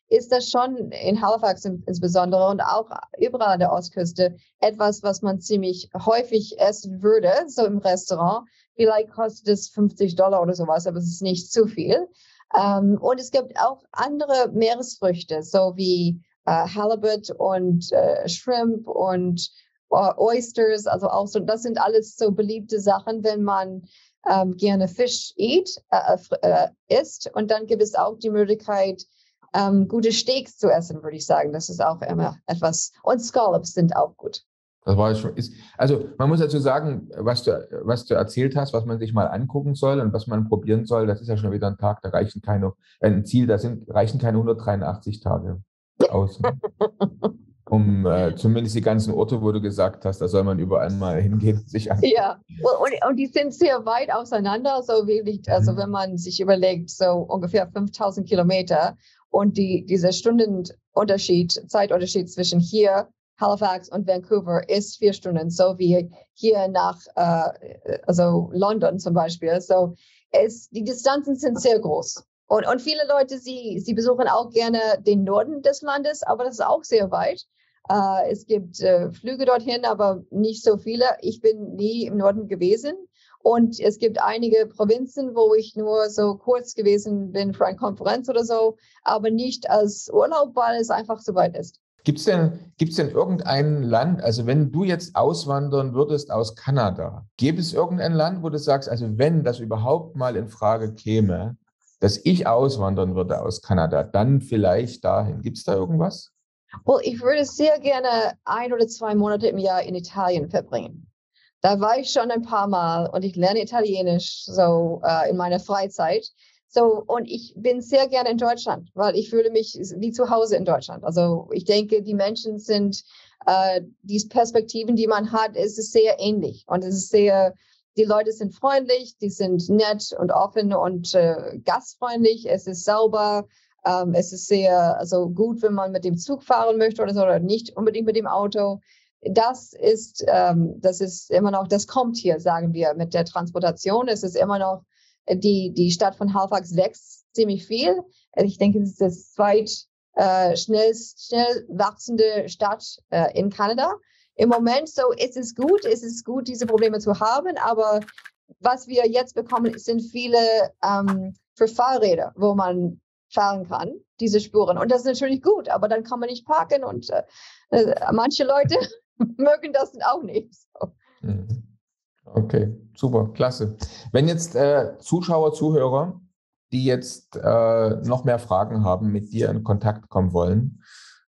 ist das schon in Halifax insbesondere und auch überall an der Ostküste etwas, was man ziemlich häufig essen würde, so im Restaurant. Vielleicht kostet es $50 oder sowas, aber es ist nicht zu viel. Und es gibt auch andere Meeresfrüchte, so wie Halibut und Shrimp und Oysters, also auch so, das sind alles so beliebte Sachen, wenn man gerne Fisch isst. Und dann gibt es auch die Möglichkeit, gute Steaks zu essen, würde ich sagen. Das ist auch immer etwas. Und Scallops sind auch gut. Das war schon, also man muss dazu sagen, was du erzählt hast, was man sich mal angucken soll und was man probieren soll, das ist ja schon wieder ein Tag, da reichen ein Ziel, reichen keine 183 Tage aus. Um zumindest die ganzen Orte, wo du gesagt hast, da soll man überall mal hingehen und sich angucken. Ja, und die sind sehr weit auseinander, so wirklich, also wenn man sich überlegt, so ungefähr 5000 Kilometer und dieser Zeitunterschied zwischen hier, Halifax und Vancouver ist 4 Stunden, so wie hier nach also London zum Beispiel. So die Distanzen sind sehr groß. Und viele Leute, sie besuchen auch gerne den Norden des Landes, aber das ist auch sehr weit. Es gibt Flüge dorthin, aber nicht so viele. Ich bin nie im Norden gewesen. Und es gibt einige Provinzen, wo ich nur so kurz gewesen bin für eine Konferenz oder so, aber nicht als Urlaub, weil es einfach so weit ist. Gibt's denn irgendein Land, also wenn du jetzt auswandern würdest aus Kanada, gäbe es irgendein Land, wo du sagst, also wenn das überhaupt mal in Frage käme, dass ich auswandern würde aus Kanada, dann vielleicht dahin. Gibt es da irgendwas? Well, ich würde sehr gerne 1 oder 2 Monate im Jahr in Italien verbringen. Da war ich schon ein paar Mal und ich lerne Italienisch so in meiner Freizeit. So, und ich bin sehr gerne in Deutschland, weil ich fühle mich wie zu Hause in Deutschland. Also ich denke, die Menschen sind, diese Perspektiven, die man hat, ist sehr ähnlich. Und es ist die Leute sind freundlich, die sind nett und offen und gastfreundlich. Es ist sauber. Es ist sehr gut, wenn man mit dem Zug fahren möchte oder so, oder nicht unbedingt mit dem Auto. Das ist immer noch, das kommt hier, sagen wir, mit der Transportation. Es ist immer noch, die Stadt von Halifax wächst ziemlich viel. Ich denke, es ist das schnell wachsende Stadt in Kanada. Im Moment, so ist es gut, diese Probleme zu haben, aber was wir jetzt bekommen, sind viele für Fahrräder, wo man fahren kann, diese Spuren. Und das ist natürlich gut, aber dann kann man nicht parken und manche Leute mögen das auch nicht. So. Okay, super, klasse. Wenn jetzt Zuschauer, Zuhörer, die jetzt noch mehr Fragen haben, mit dir in Kontakt kommen wollen,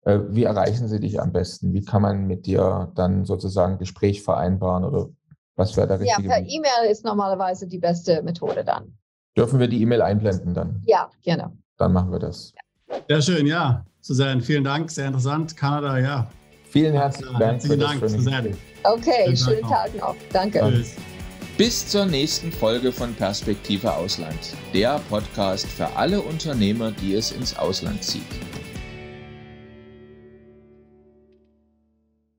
wie erreichen sie dich am besten? Wie kann man mit dir dann sozusagen Gespräch vereinbaren oder was wäre der richtige Weg? Ja, per E-Mail ist normalerweise die beste Methode dann. Dürfen wir die E-Mail einblenden dann? Ja, gerne. Dann machen wir das. Sehr schön, ja. Susanne, vielen Dank, sehr interessant. Kanada, ja. Vielen herzlichen Dank. Herzlichen Dank, Susanne. Okay, schönen Tag noch. Danke. Tschüss. Bis zur nächsten Folge von Perspektive Ausland, der Podcast für alle Unternehmer, die es ins Ausland zieht.